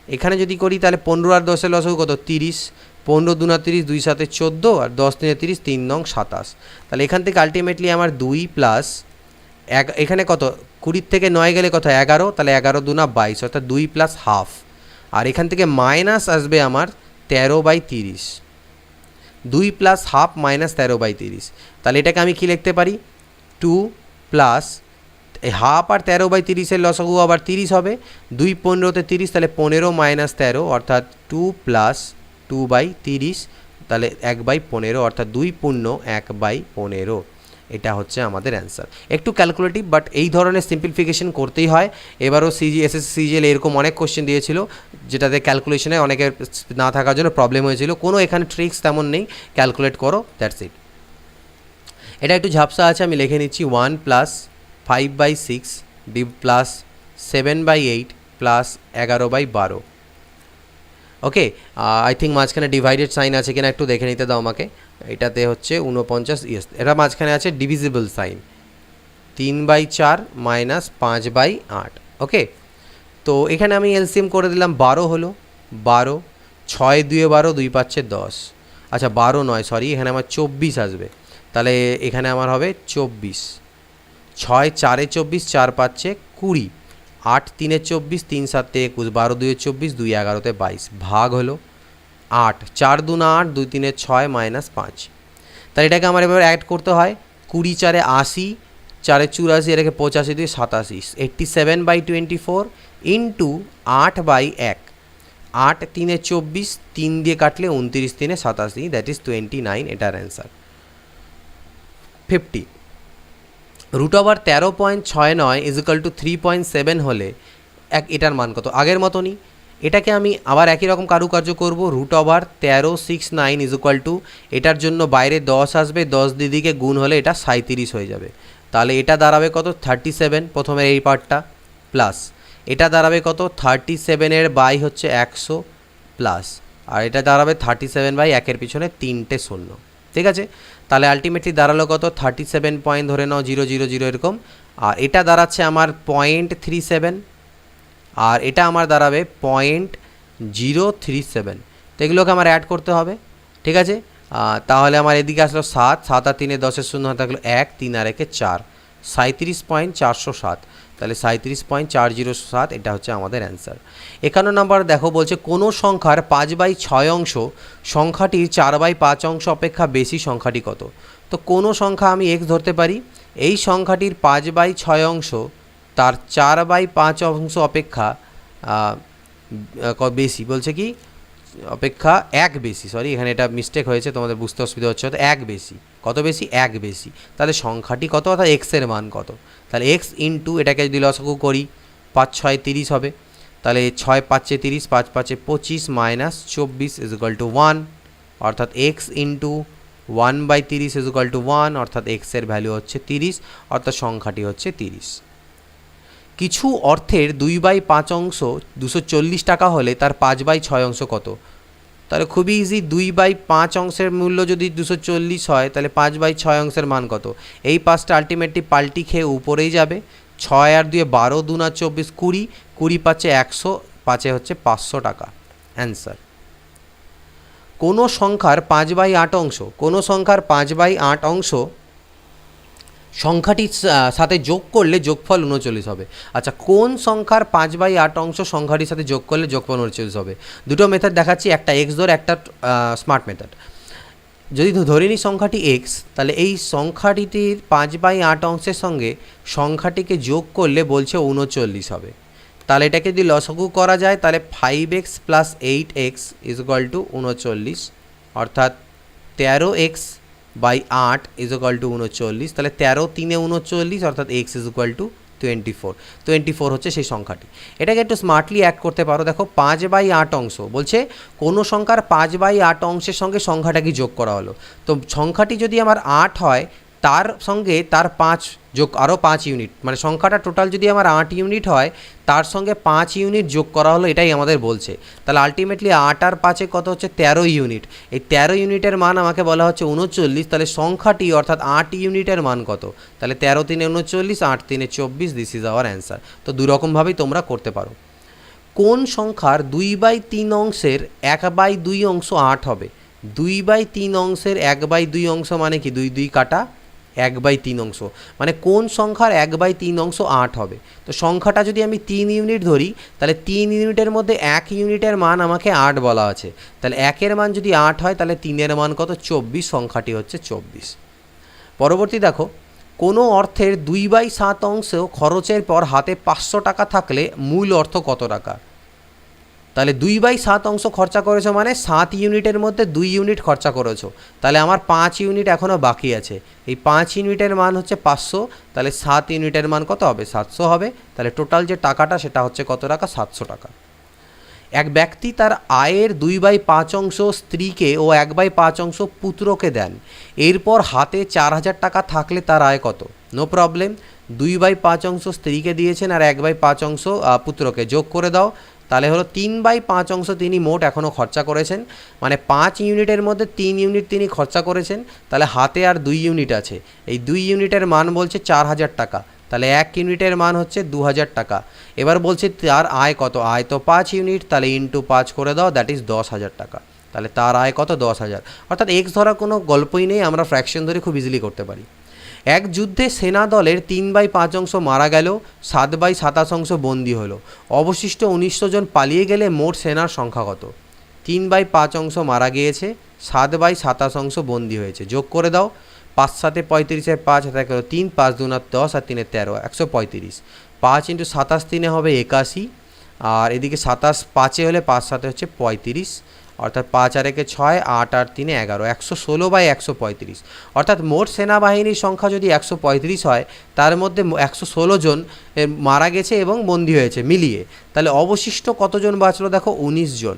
এখানে যদি করি তাহলে 15 আর 10-এর লসাগু কত? 30, 15 2 30, 2 7 14 আর 10 3 30, 3 9 27। তাহলে এখান থেকে আলটিমেটলি আমার 2 প্লাস এখানে কত? 20 থেকে 9 গেলে কত? 11, তাহলে 11 2 22 অর্থাৎ 2 প্লাস হাফ, আর এখান থেকে মাইনাস আসবে আমার 13/30, 2 প্লাস হাফ মাইনাস 13/30। তাহলে এটাকে আমি কি লিখতে পারি? 2 প্লাস হাফ আর 13/30-এর লসাগু আবার 30 হবে, 2 15-তে 30, তাহলে 15 মাইনাস 13 অর্থাৎ 2 প্লাস 2/30, তাহলে 1/15 অর্থাৎ 2 পূর্ণ 1/15, এটা হচ্ছে আমাদের অ্যান্সার। একটু ক্যালকুলেটিভ, বাট এই ধরনের সিম্পলিফিকেশন করতেই হয়। এবারও এসএসসি সিজিএল এরকম অনেক কোশ্চেন দিয়েছিল যেটাতে ক্যালকুলেশনে অনেকের না থাকার জন্য প্রবলেম হয়েছিল, কোনো এখানে ট্রিক্স তেমন নেই, ক্যালকুলেট করো, দ্যাটস ইট। এটা একটু ঝাপসা আছে, আমি লিখে নিচ্ছি 1 plus 5/6 D plus 7/8 plus 11/12। Okay, I think মাঝখানে ডিভাইডেড সাইন আছে কিনা একটু দেখে নিতে দাও আমাকে। এটাতে হচ্ছে 49, ইয়েস, এটা মাঝখানে আছে ডিভিজিবল সাইন, 3/4 মাইনাস 5/8। ওকে, তো এখানে আমি এলসিএম করে দিলাম, 12 হলো, 12, 6 2 12, 2 5 10, আচ্ছা 12 নয়, সরি, এখানে আমার 24 আসবে। তাহলে এখানে আমার হবে 24, 6 4 24, 4 5 20, 8 3 24, 3 7 21, 12 2 24, 2 11 22, ভাগ হলো 8, 4 2 8, 2 3 6 মাইনাস 5। তাহলে এটাকে আমার এবার অ্যাড করতে হয়, 20 4 80, 4 84, এটাকে 85 2 87, 87/24 ইন্টু 8/1, 8 3 24, 3 দিয়ে কাটলে 29 3 87, দ্যাট ইজ 29, এটার অ্যান্সার। 50 √13.69 = 3.7 হলে এটার মান কত? আগের মতনই এটাকে আমি আবার একই রকম কারুকার্য করব, √1369 এটার জন্য বাইরে 10 আসবে, 10 দিদিকে গুণ হলে এটা 37 হয়ে যাবে। তাহলে এটা দাঁড়াবে কত? 37, প্রথমের এই পার্টটা, প্লাস এটা দাঁড়াবে কত? 37-এর বাই হচ্ছে 100 প্লাস, আর এটা দাঁড়াবে 37/1-এর পিছনে 3টে শূন্য, ঠিক আছে? তাহলে আলটিমেটলি দাঁড়ালো কত? 37 পয়েন্ট ধরে নাও 000 এরকম, আর এটা দাঁড়াচ্ছে আমার 0.37, আর এটা আমার দাঁড়াবে 037। তো এগুলোকে আমার অ্যাড করতে হবে, ঠিক আছে। তাহলে আমার এদিকে আসলো 7, 7 আর 3 10-এর শূন্য হাতে থাকলো 1, 3 আর 1 4, 37.407। তাহলে 37.407 এটা হচ্ছে আমাদের অ্যান্সার। 51 নম্বর দেখো বলছে কোনো সংখ্যার 5/6 অংশ সংখ্যাটির 4/5 অংশ অপেক্ষা বেশি সংখ্যাটি কত। তো কোনো সংখ্যা আমি x ধরতে পারি, এই সংখ্যাটির 5/6 অংশ তার 4/5 অংশ অপেক্ষা বেশি, বলছে কি অপেক্ষা 1 বেশি, সরি এখানে এটা মিস্টেক হয়েছে, তোমাদের বুঝতে অসুবিধা হচ্ছে, তো 1 বেশি। কত বেশি? 1 বেশি। তাহলে সংখ্যাটি কত, অর্থাৎ এক্সের মান কত। তাহলে এক্স ইন্টু এটাকে যদি লসাগু করি 5 6 30 হবে, তাহলে 6 5 30, 5 5 25 মাইনাস 24 ইজ ইকুয়াল টু 1, অর্থাৎ x into 1/30 is equal two 1, অর্থাৎ এক্সের ভ্যালু হচ্ছে 30, অর্থাৎ সংখ্যাটি হচ্ছে 30। কিছু অর্থের 2/5 অংশ 240 টাকা হলে তার 5/6 অংশ কত। তাহলে খুবই ইজি, 2/5 অংশের মূল্য যদি 240 হয় তাহলে 5/6 অংশের মান কত। এই 5টা আলটিমেটলি পাল্টি খেয়ে উপরেই যাবে, 6 আর 2 12, 2 আর 24 20, 20 পাচ্ছে 100, 5 হচ্ছে 500 টাকা। অ্যান্সার। কোনো সংখ্যার 5/8 অংশ, কোনো সংখ্যার 5/8 অংশ সংখ্যাটির সাথে যোগ করলে যোগফল 39 হবে। আচ্ছা, কোন সংখ্যার 5/8 অংশ সংখ্যাটির সাথে যোগ করলে যোগফল 39 হবে। দুটো মেথড দেখাচ্ছি, একটা এক্স ধরে, একটা স্মার্ট মেথড। যদি ধরে নিই সংখ্যাটি এক্স, তাহলে এই সংখ্যাটির 5/8 অংশের সঙ্গে সংখ্যাটিকে যোগ করলে বলছে 39 হবে। তাহলে এটাকে যদি লসাগু করা যায় তাহলে 5x + 8x is equal two 39, অর্থাৎ 13x/8 ইজ ইকুয়াল টু 39। তাহলে 13 3 39, অর্থাৎ x ইজ ইকুয়াল টু 24। 24 হচ্ছে সেই সংখ্যাটি। এটাকে একটু স্মার্টলি অ্যাড করতে পারো। দেখো 5/8 অংশ বলছে কোনো সংখ্যার 5/8 অংশের সঙ্গে সংখ্যাটাকে যোগ করা হলো। তো সংখ্যাটি যদি আমার 8 হয়, তার সঙ্গে তার 5 যোগ আরও 5 ইউনিট, মানে সংখ্যাটা টোটাল যদি আমার 8 ইউনিট হয় তার সঙ্গে 5 ইউনিট যোগ করা হলো, এটাই আমাদের বলছে। তাহলে আলটিমেটলি 8 আর 5 কত হচ্ছে 13 ইউনিট। এই 13 ইউনিটের মান আমাকে বলা হচ্ছে 39। তাহলে সংখ্যাটি অর্থাৎ 8 ইউনিটের মান কত। তাহলে 13 3 39, 8 3 24, দিস ইজ আওয়ার অ্যান্সার। তো দুরকমভাবেই তোমরা করতে পারো। কোন সংখ্যার 2/3 অংশের 1/2 অংশ 8 হবে। 2/3 অংশের 1/2 অংশ মানে কি 2 2 কাটা 1/3 অংশ, মানে কোন সংখ্যার 1/3 অংশ 8 হবে। তো সংখ্যাটা যদি আমি 3 ইউনিট ধরি, তাহলে 3 ইউনিটের মধ্যে 1 ইউনিটের মান আমাকে 8 বলা আছে। তাহলে 1-এর মান যদি 8 হয় তাহলে 3-এর মান কত 24, সংখ্যাটি হচ্ছে 24। পরবর্তী দেখো, কোনো অর্থের 2/7 অংশ খরচের পর হাতে 500 টাকা থাকলে মূল অর্থ কত টাকা। তাহলে 2/7 অংশ খরচা করেছো মানে 7 ইউনিটের মধ্যে 2 ইউনিট খরচা করেছো, তাহলে আমার 5 ইউনিট এখনও বাকি আছে। এই 5 ইউনিটের মান হচ্ছে 500, তাহলে 7 ইউনিটের মান কত হবে 700 হবে। তাহলে টোটাল যে টাকাটা সেটা হচ্ছে কত টাকা 700 টাকা। এক ব্যক্তি তার আয়ের 2/5 অংশ স্ত্রীকে ও 1/5 অংশ পুত্রকে দেন, এরপর হাতে 4000 টাকা থাকলে তার আয় কত। নো প্রবলেম, 2/5 অংশ স্ত্রীকে দিয়েছেন আর 1/5 অংশ পুত্রকে, যোগ করে দাও। তাহলে হলো 3/5 অংশ তিনি মোট এখনও খরচা করেছেন, মানে 5 ইউনিটের মধ্যে 3 ইউনিট তিনি খরচা করেছেন। তাহলে হাতে আর 2 ইউনিট আছে, এই 2 ইউনিটের মান বলছে 4000 টাকা, তাহলে 1 ইউনিটের মান হচ্ছে 2000 টাকা। এবার বলছে তার আয় কত, আয় তো 5 ইউনিট, তাহলে ইন্টু 5 করে দাও, দ্যাট ইজ 10,000 টাকা। তাহলে তার আয় কত 10,000, অর্থাৎ এক্স ধরার কোনো গল্পই নেই, আমরা ফ্র্যাকশন ধরে খুব ইজিলি করতে পারি। এক যুদ্ধে সেনা দলের 3/5 অংশ মারা গেল, 7/27 অংশ বন্দী হলো, অবশিষ্ট 1900 জন পালিয়ে গেলে মোট সেনার সংখ্যা কত। 3/5 অংশ মারা গিয়েছে, 7/27 অংশ বন্দী হয়েছে, যোগ করে দাও। 5 7 35, 5 হাতে 3, 5 2 10 আর 3 13, 135। 5 × 27 3 হবে 81, আর এদিকে 27 5 হলে 5 7 হচ্ছে 35, অর্থাৎ 5 আর 1 6, 8 আর 3 11, 116/135। অর্থাৎ মোট সেনাবাহিনীর সংখ্যা যদি 135 হয়, তার মধ্যে 116 জন মারা গেছে এবং বন্দী হয়েছে মিলিয়ে, তাহলে অবশিষ্ট কতজন বাঁচলো দেখো 19 জন।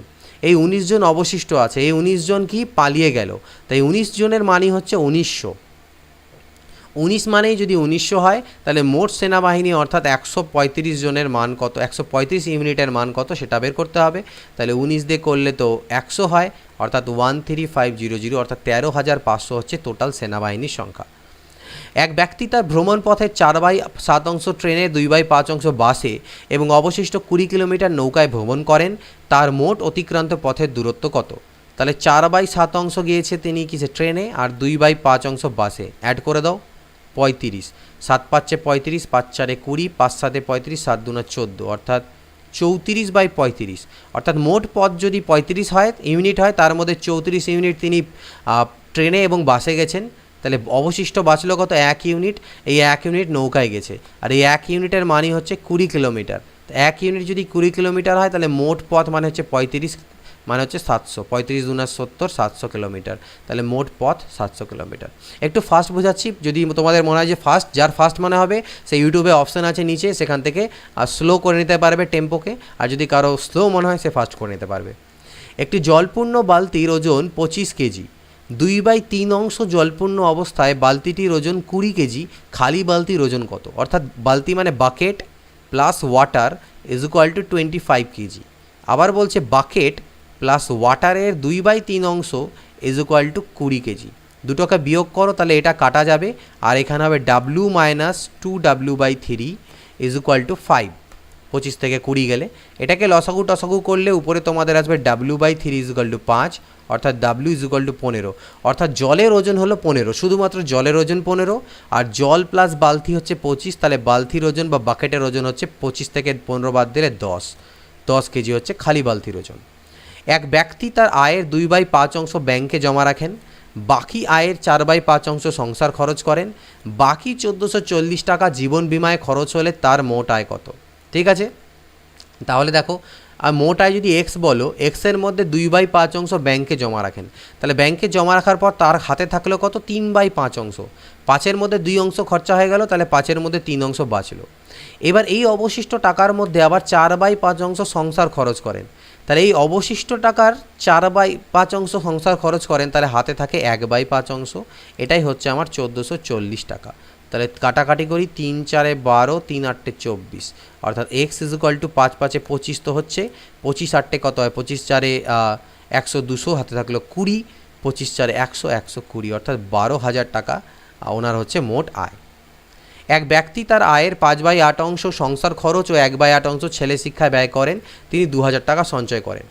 এই 19 জন অবশিষ্ট আছে, এই 19 জন কি পালিয়ে গেল, তাই 19 জনের মানই হচ্ছে 1900। 19 মানেই যদি 1900 হয়, তাহলে মোট সেনাবাহিনী অর্থাৎ 135 জনের মান কত, 135 ইউনিটের মান কত সেটা বের করতে হবে। তাহলে 19 দিয়ে করলে তো 100 হয়, অর্থাৎ 13500, অর্থাৎ 13,500 হচ্ছে টোটাল সেনাবাহিনীর সংখ্যা। এক ব্যক্তি তার ভ্রমণ পথের 4/7 অংশ ট্রেনে, 2/5 অংশ বাসে এবং অবশিষ্ট 20 কিলোমিটার নৌকায় ভ্রমণ করেন। তার মোট অতিক্রান্ত পথের দূরত্ব কত? তাহলে 4/7 অংশ গিয়েছে তিনি কিসে, ট্রেনে, আর 2/5 অংশ বাসে। অ্যাড করে দাও, 35, 7 5 35, 5 4 20, 5 7 35, 7 2 14, অর্থাৎ 34/35। অর্থাৎ মোট পথ যদি 35 হয় ইউনিট হয়, তার মধ্যে 34 ইউনিট তিনি ট্রেনে এবং বাসে গেছেন। তাহলে অবশিষ্ট বাঁচলো কত, 1 ইউনিট। এই 1 ইউনিট নৌকায় গেছে, আর এই 1 ইউনিটের মানই হচ্ছে 20 কিলোমিটার। 1 ইউনিট যদি 20 কিলোমিটার হয়, তাহলে মোট পথ মানে হচ্ছে 35, মানে হচ্ছে 700, 35 2 70, 700 কিলোমিটার। তাহলে মোট পথ 700 কিলোমিটার। একটু ফাস্ট বোঝাচ্ছি, যদি তোমাদের মনে হয় যে ফাস্ট, যার ফাস্ট মনে হবে সে ইউটিউবে অপশান আছে নিচে, সেখান থেকে স্লো করে নিতে পারবে টেম্পোকে, আর যদি কারো স্লো মনে হয় সে ফাস্ট করে নিতে পারবে। একটি জলপূর্ণ বালতির ওজন 25 কেজি। 2/3 অংশ জলপূর্ণ অবস্থায় বালতিটির ওজন 20 কেজি। খালি বালতির ওজন কত? অর্থাৎ বালতি মানে bucket plus water is equal two 25 KG. আবার বলছে বাকেট প্লাস ওয়াটারের 2/3 অংশ ইজ ইকুয়াল টু 20 কেজি। দুটোকে বিয়োগ করো, তাহলে এটা কাটা যাবে, আর এখানে হবে W - 2W/3 is equal two 5। 25 থেকে 20 গেলে এটাকে লসাগু টসাগু করলে উপরে তোমাদের আসবে W/3 ইজ ইকুয়াল টু 5, অর্থাৎ W ইজ ইকুয়াল টু 15। অর্থাৎ জলের ওজন হলো 15, শুধুমাত্র জলের ওজন 15, আর জল প্লাস বালতি হচ্ছে 25। তাহলে বালতির ওজন বা বাকেটের ওজন হচ্ছে 25 থেকে 15 বাদ দিলে 10 কেজি হচ্ছে খালি বালতির ওজন। এক ব্যক্তি তার আয়ের 2/5 অংশ ব্যাংকে জমা রাখেন, বাকি আয়ের 4/5 অংশ সংসার খরচ করেন, বাকি 1440 টাকা জীবন বিমায় খরচ হলে তার মোট আয় কত? ঠিক আছে, তাহলে দেখো, আর মোট আয় যদি এক্স বলো, এক্সের মধ্যে 2/5 অংশ ব্যাংকে জমা রাখেন, তাহলে ব্যাংকে জমা রাখার পর তার হাতে থাকলো কত, 3/5 অংশ। 5-এর মধ্যে 2 অংশ খরচা হয়ে গেল, তাহলে 5-এর মধ্যে 3 অংশ বাঁচলো। এবার এই অবশিষ্ট টাকার মধ্যে আবার 4/5 অংশ সংসার খরচ করেন, তাহলে এই অবশিষ্ট টাকার 4/5 অংশ সংসার খরচ করেন, তাহলে হাতে থাকে 1/5 অংশ। এটাই হচ্ছে আমার 1440 টাকা। তাহলে কাটাকাটি করি, 3 4 12, 3 8 24, অর্থাৎ এক্স ইজ ইকুয়াল টু 5 5 25 তো হচ্ছে, 25 8 কত হয়, 25 4 100, 200, হাতে থাকলো 20, 25 4 100, 120, অর্থাৎ 12,000 টাকা ওনার হচ্ছে মোট আয়। এক ব্যক্তি তার আয়ের 5/8 অংশ সংসার খরচ ও 1/8 অংশ ছেলে শিক্ষায় ব্যয় করেন, তিনি 2000 টাকা সঞ্চয় করেন।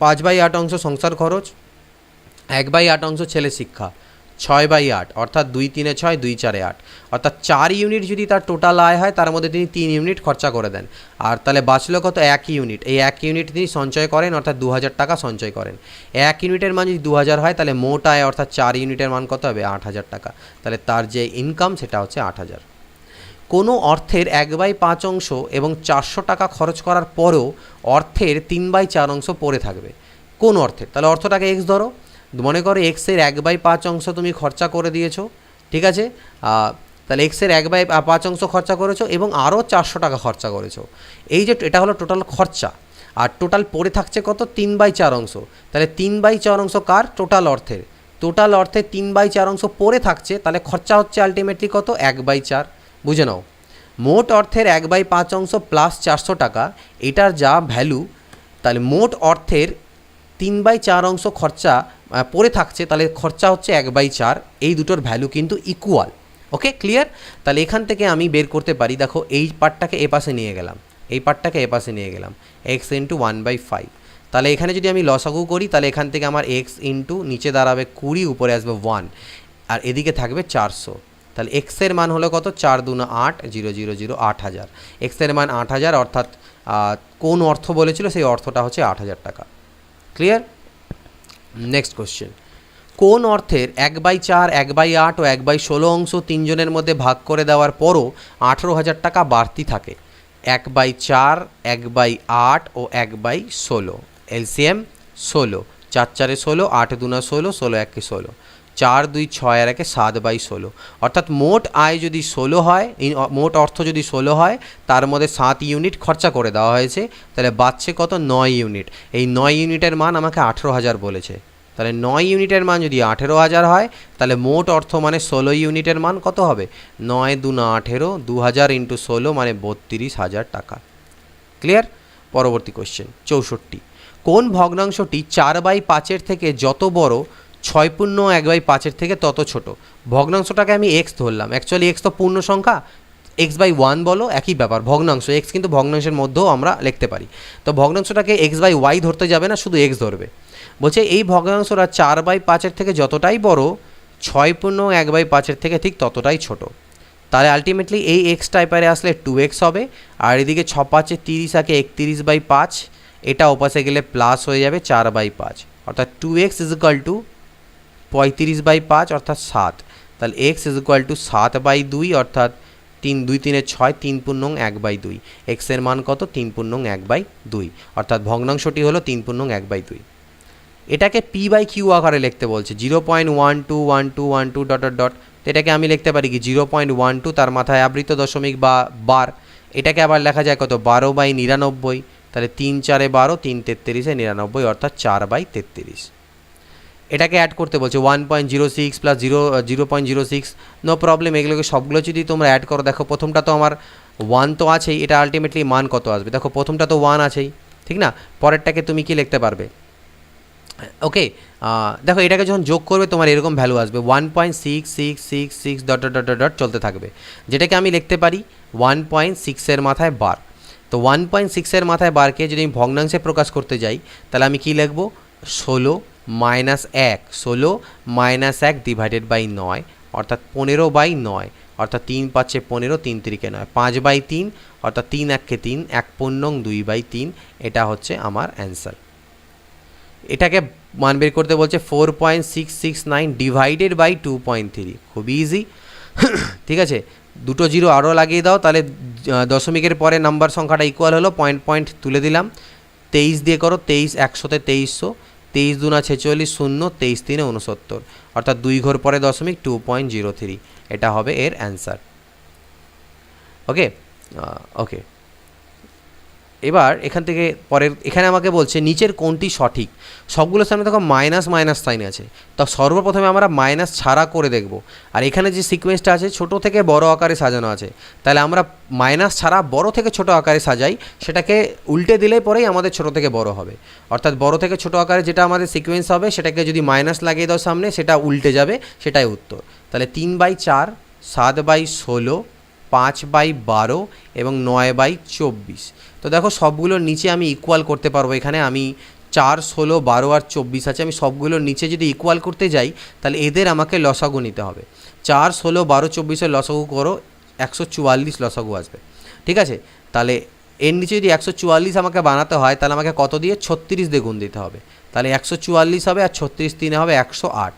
5/8 অংশ সংসার খরচ, 1/8 অংশ ছেলে শিক্ষা, 6/8, অর্থাৎ 2 3 6, 2 4 8, অর্থাৎ 4 ইউনিট যদি তার টোটাল আয় হয়, তার মধ্যে তিনি 3 ইউনিট খরচা করে দেন, আর তাহলে বাঁচলো কত, 1 ইউনিট। এই 1 ইউনিট তিনি সঞ্চয় করেন, অর্থাৎ 2000 টাকা সঞ্চয় করেন। 1 ইউনিটের মান যদি 2000 হয়, তাহলে মোট আয় অর্থাৎ 4 ইউনিটের মান কত হবে, 8000 টাকা। তাহলে তার যে ইনকাম সেটা হচ্ছে 8000। কোনো অর্থের 1/5 অংশ এবং 400 টাকা খরচ করার পরেও অর্থের 3/4 অংশ পড়ে থাকবে। কোন অর্থের? তাহলে অর্থটাকে এক্স ধরো, মনে করো এক্সের 1/5 অংশ তুমি খরচা করে দিয়েছো, ঠিক আছে, তাহলে এক্সের 1/5 অংশ খরচা করেছো এবং আরও 400 টাকা খরচা করেছো। এই যে এটা হলো টোটাল খরচা, আর টোটাল পড়ে থাকছে কত, 3/4 অংশ। তাহলে 3/4 অংশ কার? টোটাল অর্থের। টোটাল অর্থের 3/4 অংশ পড়ে থাকছে, তাহলে খরচা হচ্ছে আলটিমেটলি কত, 1/4। বুঝে নাও, মোট অর্থের 1/5 অংশ প্লাস 400 টাকা, এটার যা ভ্যালু, তাহলে মোট অর্থের 3/4 অংশ খরচা পড়ে থাকছে, তাহলে খরচা হচ্ছে 1/4। এই দুটোর ভ্যালু কিন্তু ইকুয়াল। ওকে, ক্লিয়ার? তাহলে এখান থেকে আমি বের করতে পারি, দেখো এই পার্টটাকে এ পাশে নিয়ে গেলাম, এই পার্টটাকে এ পাশে নিয়ে গেলাম, এক্স ইন্টু 1/5। তাহলে এখানে যদি আমি লসাগু করি, তাহলে এখান থেকে আমার এক্স ইন্টু নিচে দাঁড়াবে 20, উপরে আসবে 1, আর এদিকে থাকবে 400। তাহলে এক্সের মান হলো কত, 4 2 8, 0 0 0, 8000। এক্সের মান 8000, অর্থাৎ কোন অর্থ বলেছিল সেই অর্থটা হচ্ছে 8000 টাকা। ক্লিয়ার? নেক্সট কোশ্চেন, কোন অর্থের 1/4, 1/8 ও 1/16 অংশ তিনজনের মধ্যে ভাগ করে দেওয়ার পরও 18,000 টাকা বাড়তি থাকে? 1/4, 1/8 ও 1/16। এলসিএম 16, 4 4 16, 8 2 16, 16 1 16, 4 2 6 আর 1 7/16। অর্থাৎ মোট আয় যদি 16 হয়, মোট অর্থ যদি 16 হয়, তার মধ্যে 7 ইউনিট খরচা করে দেওয়া হয়েছে, তাহলে বাড়ছে কত, 9 ইউনিট। এই 9 ইউনিটের মান আমাকে 18,000 বলেছে, তাহলে 9 ইউনিটের মান যদি 18,000 হয়, তাহলে মোট অর্থ মানে 16 ইউনিটের মান কত হবে, 9 2 18, 2000 ইন্টু 16 মানে 32,000 টাকা। ক্লিয়ার? পরবর্তী কোশ্চেন 64, কোন ভগ্নাংশটি 4/5 থেকে যত বড় 6 1/5 থেকে তত ছোট? ভগ্নাংশটাকে আমি এক্স ধরলাম, অ্যাকচুয়ালি এক্স তো পূর্ণ সংখ্যা, এক্স বাই ওয়ান বলো, একই ব্যাপার, ভগ্নাংশ, এক্স কিন্তু ভগ্নাংশের মধ্যেও আমরা লিখতে পারি। তো ভগ্নাংশটাকে এক্স বাই ওয়াই ধরতে যাবে না, শুধু এক্স ধরবে। বলছে এই ভগ্নাংশটা 4/5 থেকে যতটাই বড়, 6.1/5 থেকে ঠিক ততটাই ছোট। তাহলে আলটিমেটলি এই এক্স টাইপারে আসলে 2x হবে, আর এদিকে 6×5 30 আগে 31/5, এটা ওপাশে গেলে প্লাস হয়ে যাবে 4/5, অর্থাৎ 2x ইজ ইকুয়াল টু 35/5 অর্থাৎ 7। তাহলে x ইজ ইকুয়াল টু 7/2 অর্থাৎ 3 2 3 6, 3×1/2। এক্স এর মান কত? 3×1/2, অর্থাৎ ভগ্নাংশটি হলো 3×1/2। এটাকে পি বাই কিউ আকারে লিখতে বলছে, 0.121212 ডট ডট ডট। তো এটাকে আমি লিখতে পারি কি 0.12, তার মাথায় আবৃত দশমিক বা বার। এটাকে আবার লেখা যায় কত? 12/99। তাহলে 3 4 12, 3 33 99, অর্থাৎ 4/33। এটাকে অ্যাড করতে বলছে 1.06 প্লাস 0.06, নো প্রবলেম। এগুলোকে সবগুলো যদি তোমরা অ্যাড করো, দেখো প্রথমটা তো আমার 1 তো আছেই, এটা আলটিমেটলি মান কত আসবে? দেখো প্রথমটা তো 1 আছেই, ঠিক না? পরেরটাকে তুমি কি লিখতে পারবে? ওকে, দেখো এটাকে যখন যোগ করবে তোমার এরকম ভ্যালু আসবে 1.6666 ডট ডট ডট ডট চলতে থাকবে, যেটাকে আমি লিখতে পারি 1.6 এর মাথায় বার। তো 1.6 এর মাথায় বারকে যদি আমি ভগ্নাংশে প্রকাশ করতে যাই, তাহলে আমি কি লিখব? 16 মাইনাস 1, 16 মাইনাস 1 ডিভাইডেড বাই 9, অর্থাৎ 15/9, অর্থাৎ 3 5 15, 3 3 9, 5/3, অর্থাৎ 3 1 3, 1/2/3। এটা হচ্ছে আমার অ্যান্সার। এটাকে মান বের করতে বলছে 4.669 ডিভাইডেড বাই 2.3, খুবই ইজি। ঠিক আছে, দুটো জিরো আরও লাগিয়ে দাও, তাহলে দশমিকের পরে নাম্বার সংখ্যাটা ইকুয়াল হলো, পয়েন্ট পয়েন্ট তুলে দিলাম। 23 দিয়ে করো, 23 100তে 2300, 23 2 46 0, 23 3 69, অর্থাৎ 2 ঘর পরে দশমিক 2.03। এটা হবে এর অ্যান্সার। ওকে ওকে, এবার এখান থেকে পরের, এখানে আমাকে বলছে নিচের কোনটি সঠিক। সবগুলোর সামনে দেখো মাইনাস মাইনাস সাইন আছে, তো সর্বপ্রথমে আমরা মাইনাস ছাড়া করে দেখব। আর এখানে যে সিকোয়েন্সটা আছে ছোট থেকে বড় আকারে সাজানো আছে, তাহলে আমরা মাইনাস ছাড়া বড় থেকে ছোট আকারে সাজাই, সেটাকে উল্টে দিলে পরেই আমাদের ছোট থেকে বড় হবে। অর্থাৎ বড় থেকে ছোট আকারে যেটা আমাদের সিকোয়েন্স হবে, সেটাকে যদি মাইনাস লাগিয়ে দাও সামনে, সেটা উল্টে যাবে, সেটাই উত্তর। তাহলে 3/4, 7/16, 5/12 এবং 9/24। তো দেখো সবগুলোর নিচে আমি ইকুয়াল করতে পারবো। এখানে আমি 4 16 12 আর 24 আছে, আমি সবগুলোর নিচে যদি ইকুয়াল করতে যাই, তাহলে এদের আমাকে লসাগু নিতে হবে। 4 16 12 24-এর লসাগু করো, 144 লসাগু আসবে। ঠিক আছে, তাহলে এর নিচে যদি 144 আমাকে বানাতে হয়, তাহলে আমাকে কত দিয়ে? 36 দিয়ে গুণ দিতে হবে। তাহলে 144 হবে, আর 36 3 হবে 108।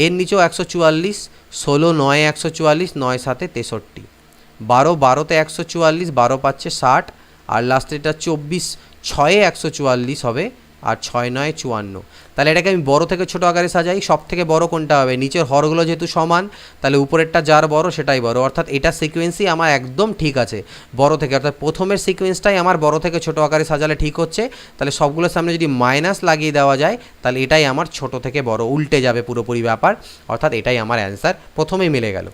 এর নিচেও 144, 16 9 144, 9 7 63, 12 12তে 144, 12 পাচ্ছে 60, আর লাস্টেরটা 24 6 144 হবে, আর 6 9 54। তাহলে এটাকে আমি বড় থেকে ছোট আকারে সাজাই। সব থেকে বড় কোনটা হবে? নিচের হরগুলো যেহেতু সমান, তাহলে উপরেরটা যার বড় সেটাই বড়, অর্থাৎ এটা সিকোয়েন্সই আমার একদম ঠিক আছে বড় থেকে, অর্থাৎ প্রথমের সিকোয়েন্সটাই আমার বড় থেকে ছোট আকারে সাজালে ঠিক হচ্ছে। তাহলে সবগুলোর সামনে যদি মাইনাস লাগিয়ে দেওয়া যায়, তাহলে এটাই আমার ছোট থেকে বড়, উল্টে যাবে পুরোপুরি ব্যাপার, অর্থাৎ এটাই আমার অ্যান্সার, প্রথমেই মিলে গেল।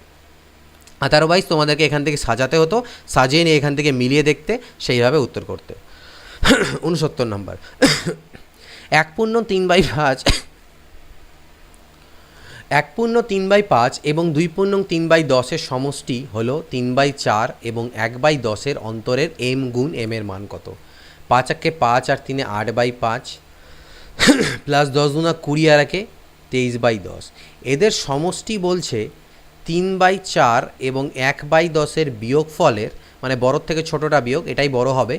আদারওয়াইজ তোমাদেরকে এখান থেকে সাজাতে হতো, সাজিয়ে নিয়ে এখান থেকে মিলিয়ে দেখতে, সেইভাবে উত্তর করতে। 69 নম্বর, 1/3/5, 1/3/5 এবং 2/3/10 সমষ্টি হলো 3/4 এবং 1/10 অন্তরের m গুণ m এর মান কত? 5 1 5 আর 3 8/5 প্লাস 10 গুণা 20 আর 1 23/10। এদের সমষ্টি বলছে 3/4 এবং 1/10 বিয়োগ ফলের, মানে বড় থেকে ছোটোটা বিয়োগ, এটাই বড় হবে,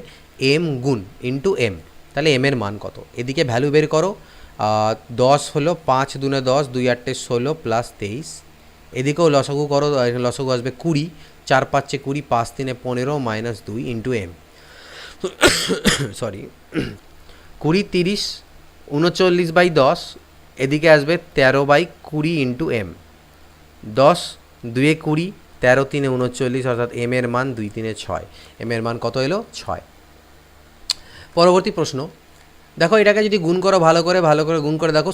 m গুণ ইন্টু m। তাহলে m এর মান কত? এদিকে ভ্যালু বের করো, 10 হলো 5 দুনে 10, 2 8 16 প্লাস 23। এদিকেও লসাগু করো, লসাগু আসবে 20, 4 5 20, 5 3 15 মাইনাস 2 ইন্টু m। সরি, 20 30 39/10, এদিকে আসবে 13/20 ইন্টু m। 10 2 20, 13 3 39, অর্থাৎ m এর মান 2 3 6। m এর মান কত এলো? 6। পরবর্তী প্রশ্ন, দেখো এটাকে যদি গুণ করো ভালো করে গুণ করে দেখো,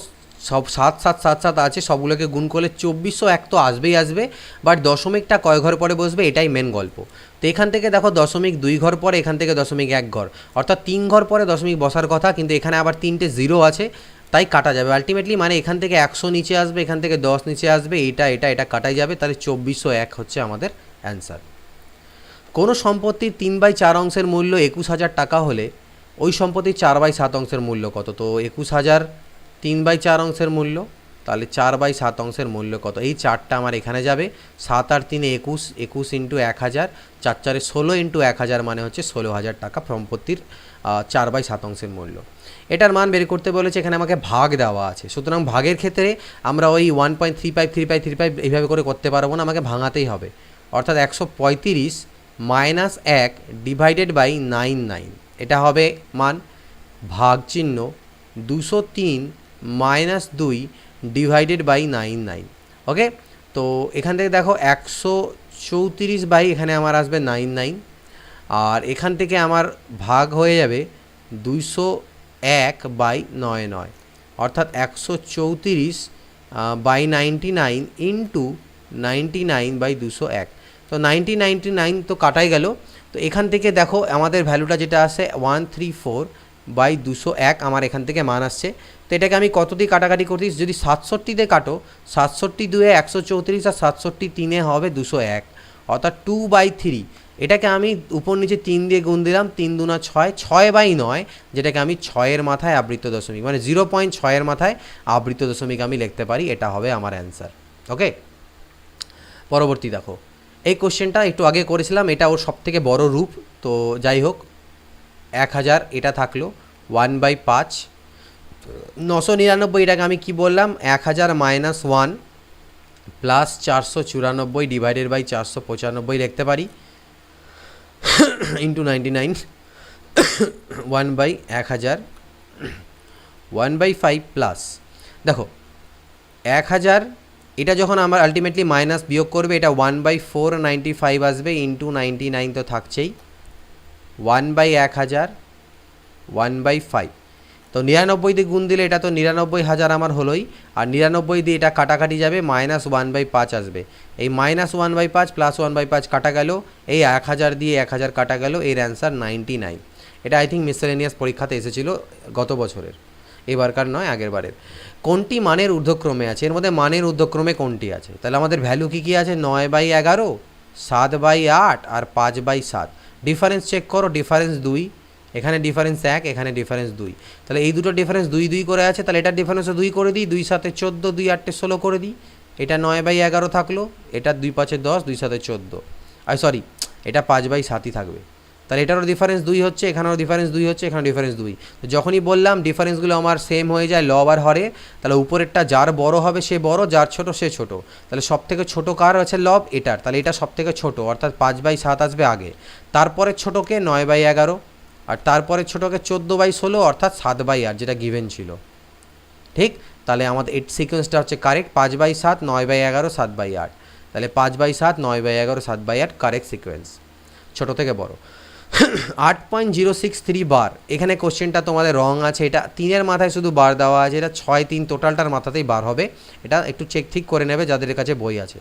সব 7 7 7 7 আছে, সবগুলোকে গুণ করলে 2401 তো আসবেই আসবে, বাট দশমিকটা কয় ঘর পরে বসবে, এটাই মেন গল্প। তো এখান থেকে দেখো দশমিক 2 ঘর পরে, এখান থেকে দশমিক 1 ঘর, অর্থাৎ 3 ঘর পরে দশমিক বসার কথা, কিন্তু এখানে আবার 3টে জিরো আছে, তাই কাটা যাবে আলটিমেটলি। মানে এখান থেকে 100 নিচে আসবে, এখান থেকে 10 নিচে আসবে, এটা এটা এটা কাটাই যাবে। তাহলে 2401 হচ্ছে আমাদের অ্যান্সার। কোনো সম্পত্তির 3/4 অংশের মূল্য 21,000 টাকা হলে ওই সম্পত্তির 4/7 অংশের মূল্য কত? তো 21,000 3/4 অংশের মূল্য, তাহলে 4/7 অংশের মূল্য কত? এই 4টা আমার এখানে যাবে, 7 আর 3 21, 21 ইন্টু 1000, 4 4 16 ইন্টু 1000 মানে হচ্ছে 16,000 টাকা সম্পত্তির 4/7 অংশের মূল্য। এটার মান বের করতে বলেছে, এখানে আমাকে ভাগ দেওয়া আছে, সুতরাং ভাগের ক্ষেত্রে আমরা ওই 1.35 এইভাবে করে করতে পারবো না, আমাকে ভাঙাতেই হবে। অর্থাৎ 135 মাইনাস 1 ডিভাইডেড বাই 99, এটা হবে মান। ভাগ চিহ্ন 203 মাইনাস 2 ডিভাইডেড বাই 99। ওকে, তো এখান থেকে দেখো 134 বাই এখানে আমার আসবে 99, আর এখান থেকে আমার ভাগ হয়ে যাবে 201 বাই 99, অর্থাৎ 134 বাই 99 ইন্টু 99 বাই 201। তো 99 তো কাটাই গেল। তো এখান থেকে দেখো আমাদের ভ্যালুটা যেটা আসে 134 বাই 201 আমার এখান থেকে মান আসছে। তো এটাকে আমি কত দিয়ে কাটাকাটি করছি, যদি 67 কাটো, 67 2 134 আর 67 3 হবে 201, অর্থাৎ 2/3। এটাকে আমি উপর নিচে 3 দিয়ে গুণ দিলাম, 3 দুনা 6, 6/9, যেটাকে আমি 6-এর মাথায় আবৃত্ত দশমিক মানে 0.6-এর মাথায় আবৃত্ত দশমিক আমি লিখতে পারি, এটা হবে আমার অ্যান্সার। ওকে, পরবর্তী দেখো, এই কোশ্চেনটা একটু আগে করেছিলাম, এটা ওর সবথেকে বড় রূপ। তো যাই হোক, 1000 এটা থাকলো, 1/5, 999, এটাকে আমি কি বললাম, 1000 মাইনাস 1 প্লাস 494 ডিভাইডেড বাই 495 লিখতে পারি, ইন্টু 99, 1/1000, 1/5 প্লাস, দেখো 1000 এটা যখন আমার আলটিমেটলি মাইনাস বিয়োগ করবে, এটা 1/495 আসবে, ইন্টু 99 তো থাকছেই, 1/1000, 1/5। তো 99 দিয়ে গুণ দিলে এটা তো 99,000 আমার হলোই, আর 99 দিয়ে এটা কাটাকাটি যাবে, মাইনাস 1/5 আসবে। এই মাইনাস 1/5 প্লাস 1/5 কাটা গেল, এই 1000 দিয়ে 1000 কাটা গেল, এর অ্যান্সার 99। এটা আই থিঙ্ক মিসেলেনিয়াস পরীক্ষাতে এসেছিল গত বছরের, এবারকার নয়, আগের বারের। কোনটি মানের ঊর্ধ্বক্রমে আছে? এর মধ্যে মানের ঊর্ধ্বক্রমে কোনটি আছে? তাহলে আমাদের ভ্যালু কী কী আছে? 9/11, 7/8 আর 5/7। ডিফারেন্স চেক করো, ডিফারেন্স 2, এখানে ডিফারেন্স 1, এখানে ডিফারেন্স 2, তাহলে এই দুটো ডিফারেন্স 2 2 করে আছে, তাহলে এটার ডিফারেন্সও 2 করে দিই, 2 7 14, 2 8 16 করে দিই, এটা 9/11 থাকলো, এটা 2 5 10, 2 7 14, সরি এটা 5/7ই থাকবে। তাহলে এটারও ডিফারেন্স 2 হচ্ছে, এখানেও ডিফারেন্স 2 হচ্ছে, এখানে ডিফারেন্স 2। তো যখনই বললাম ডিফারেন্সগুলো আমার সেম হয়ে যায় লব আর হরে, তাহলে উপরেরটা যার বড় হবে সে বড়, যার ছোট সে ছোট। তাহলে সবথেকে ছোট কার আছে? লব, এটার, তাহলে এটা সবথেকে ছোট, অর্থাৎ 5/7 আসবে আগে, তারপরে ছোটোকে 9/11, আর তারপরে ছোটোকে 14/16, অর্থাৎ 7/8, যেটা গিভেন ছিল। ঠিক, তাহলে আমাদের এই সিকোয়েন্সটা হচ্ছে কারেক্ট, 5/7, 9/11, 7/8। তাহলে 5/7, 9/11, 7/8 কারেক্ট সিকোয়েন্স, ছোট থেকে বড়। 8.063 বার, এখানে কোশ্চেনটা তোমাদের রং আছে, এটা 3-এর মাথায় শুধু বার দেওয়া আছে, এটা 6 3 টোটালটার মাথাতেই বার হবে, এটা একটু চেক ঠিক করে নেবে যাদের কাছে বই আছে।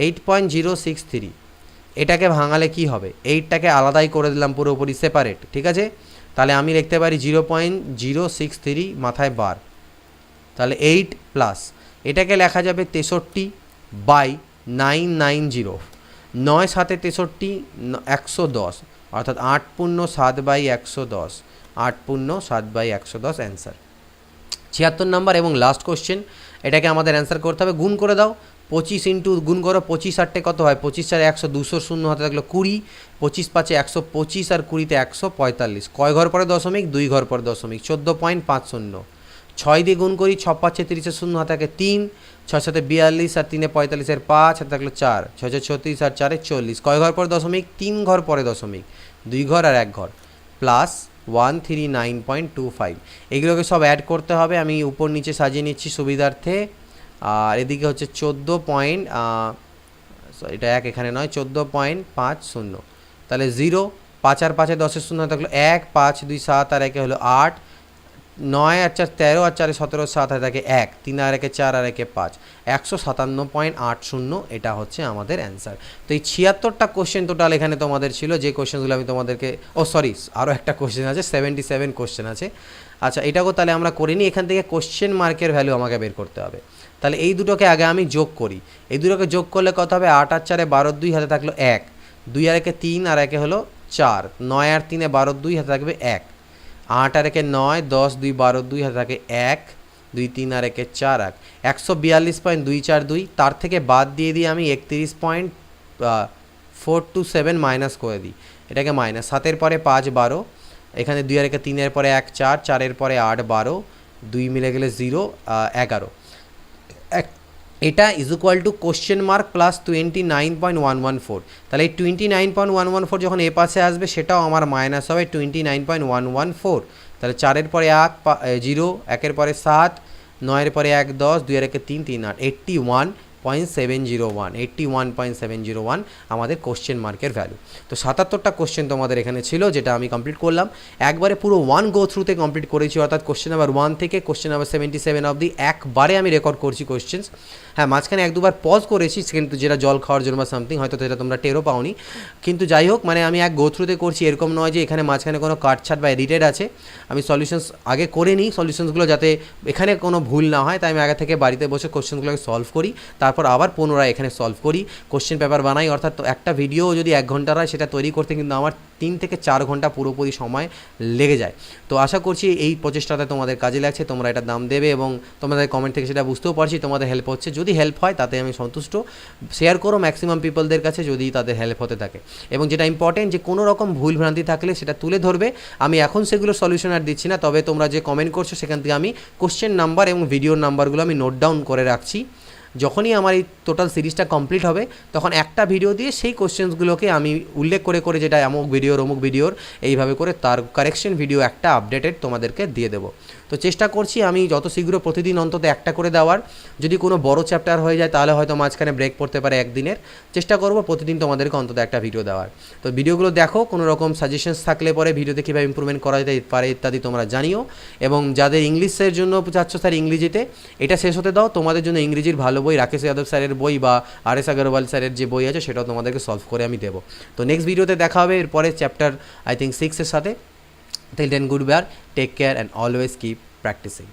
8.063, এটাকে ভাঙালে কি হবে? 8টাকে আলাদাই করে দিলাম, পুরোপুরি সেপারেট, ঠিক আছে। তাহলে আমি লিখতে পারি 0.063 মাথায় বার, তাহলে 8 প্লাস এটাকে লেখা যাবে 63/990, 9 7 63, 110, অর্থাৎ 8×7/110, 8×7/110 অ্যান্সার। 76 নাম্বার এবং লাস্ট কোশ্চেন, এটাকে আমাদের অ্যান্সার করতে হবে। গুণ করে দাও, 25 ইন্টু গুণ করো, 25 8 কত হয়? 25 4 100, 200 শূন্য হাতে থাকলো 20, 25 5 125 আর 20 145। কয় ঘর পরে দশমিক? 2 ঘর পরে দশমিক, 14.50। 6 দিয়ে গুণ করি, 6 5 30 শূন্য হাতে থাকে 3, 6 7 42 আর 3 45 5 হাতে থাকলো 4, 6 36 আর 4 40। কয় ঘর পরে দশমিক? 3 ঘর পরে দশমিক, 2 ঘর আর 1 ঘর, প্লাস 139.25। এগুলোকে সব অ্যাড করতে হবে, আমি উপর নিচে সাজিয়ে নিচ্ছি সুবিধার্থে। আর এদিকে হচ্ছে 14 এটা 1 এখানে নয়, 14.50। তাহলে 0, 5 আর 5 10 শূন্য থাকলো 1, 5 2 7 আর 1 হলো 8, 9 আর 4 13 আর 4 17, 7 আর 1 1, 3 আর 1 4 আর 1 5, 157.80, এটা হচ্ছে আমাদের অ্যান্সার। তো এই 76টা কোশ্চেন টোটাল এখানে তোমাদের ছিল, যে কোশ্চেনগুলো আমি তোমাদেরকে, সরি আরও একটা কোশ্চেন আছে, 77 কোশ্চেন আছে। আচ্ছা, এটাকেও তাহলে আমরা করিনি, এখান থেকে কোশ্চেন মার্কের ভ্যালু আমাকে বের করতে হবে। তাহলে এই দুটোকে আগে আমি যোগ করি, এই দুটোকে যোগ করলে কত হবে? 8 আর 4 12, 2 হাতে থাকলো 1, 2 আর 1 3 আর 1 হলো 4, 9 আর 3 12 2 হাতে থাকবে 1, 8 আর 1 9, 10 2 12 2 হাতে থাকে 1, 2 3 আর 1 4 1, 142.242, তার থেকে বাদ দিয়ে দিই আমি 31.427 মাইনাস করে দিই, এটাকে মাইনাস, 7-এর পরে 5 12, এখানে 2 আর 1 3-এর পরে 1 4, 4-এর পরে 8 12, 2 মিলে গেলে 0 11, এটা is equal two question mark plus 29.114, তাহলে এই 29.114 যখন এ পাশে আসবে সেটাও আমার মাইনাস হবে 29.114, তাহলে 4-এর পরে 1 0, 1-এর পরে 7, 9-এর পরে 1 10, 2 আর 1 3 3 8, 81.701 আমাদের কোশ্চেন মার্কের ভ্যালু। তো 77টা কোশ্চেন তোমাদের এখানে ছিল, যেটা আমি কমপ্লিট করলাম একবারে পুরো 1 গো থ্রুতে কমপ্লিট করেছি, অর্থাৎ কোশ্চেন নাম্বার 1 থেকে কোশ্চেন নাম্বার 77 অবধি একবারে আমি রেকর্ড করছি কোশ্চেন্স। হ্যাঁ, মাঝখানে 1-2বার পজ করেছি, কিন্তু যেটা জল খাওয়ার জন্য বা সামথিং, হয়তো সেটা তোমরা টেরও পাওনি, কিন্তু যাই হোক, মানে আমি এক গো থ্রুতে করছি, এরকম নয় যে এখানে মাঝখানে কোনো কাটছাট বা এডিটেড আছে। আমি সলিউশনস আগে করে নিই, সলিউশনসগুলো যাতে এখানে কোনো ভুল না হয়, তাই আমি আগে থেকে বাড়িতে বসে কোশ্চেনগুলোকে সলভ করি, তারপর আবার পুনরায় এখানে সলভ করি, কোশ্চেন পেপার বানাই, অর্থাৎ একটা ভিডিও যদি 1 ঘন্টার হয় সেটা তৈরি করতে কিন্তু আমার 3 থেকে 4 ঘন্টা পুরোপুরি সময় লেগে যায়। তো আশা করছি এই প্রচেষ্টাতে তোমাদের কাজে লাগছে, তোমরা এটা দাম দেবে, এবং তোমাদের কমেন্ট থেকে সেটা বুঝতেও পারছি তোমাদের হেল্প হচ্ছে। যদি হেল্প হয় তাতে আমি সন্তুষ্ট, শেয়ার করো ম্যাক্সিমাম পিপলদের কাছে যদি তাদের হেল্প হতে থাকে, এবং যেটা ইম্পর্টেন্ট যে কোনো রকম ভুল ভ্রান্তি থাকলে সেটা তুলে ধরবে। আমি এখন সেগুলো সলিউশন আর দিচ্ছি না, তবে তোমরা যে কমেন্ট করছো সেখান থেকে আমি কোশ্চেন নাম্বার এবং ভিডিওর নাম্বারগুলো আমি নোট ডাউন করে রাখছি। যখনই আমার এই টোটাল সিরিজটা কমপ্লিট হবে তখন একটা ভিডিও দিয়ে সেই কোশ্চেন্সগুলোকে আমি উল্লেখ করে করে যেটা অমুক ভিডিওর এইভাবে করে তার কারেকশন ভিডিও একটা আপডেটেড তোমাদেরকে দিয়ে দেবো। তো চেষ্টা করছি আমি যত শীঘ্র প্রতিদিন অন্তত একটা করে দেওয়ার। যদি কোনো বড় চ্যাপ্টার হয়ে যায় তাহলে হয়তো মাঝখানে ব্রেক পড়তে পারে একদিনের, চেষ্টা করব প্রতিদিন তোমাদেরকে অন্তত একটা ভিডিও দেওয়ার। তো ভিডিওগুলো দেখো, কোনো রকম সাজেশনস থাকলে পরে ভিডিওতে কীভাবে ইমপ্রুভমেন্ট করা যেতে পারে ইত্যাদি তোমরা জানিও। এবং যাদের ইংলিশের জন্য চাচ্ছ স্যার ইংরেজিতে, এটা শেষ হতে দাও, তোমাদের জন্য ইংরেজির ভালো বই রাকেশ যাদব স্যারের বই বা আর.এস. আগরওয়াল স্যারের যে বই আছে সেটাও তোমাদেরকে সলভ করে আমি দেবো। তো নেক্সট ভিডিওতে দেখা হবে এরপরে চ্যাপ্টার I think 6 এর সাথে। Till then, goodbye, take care and always keep practicing.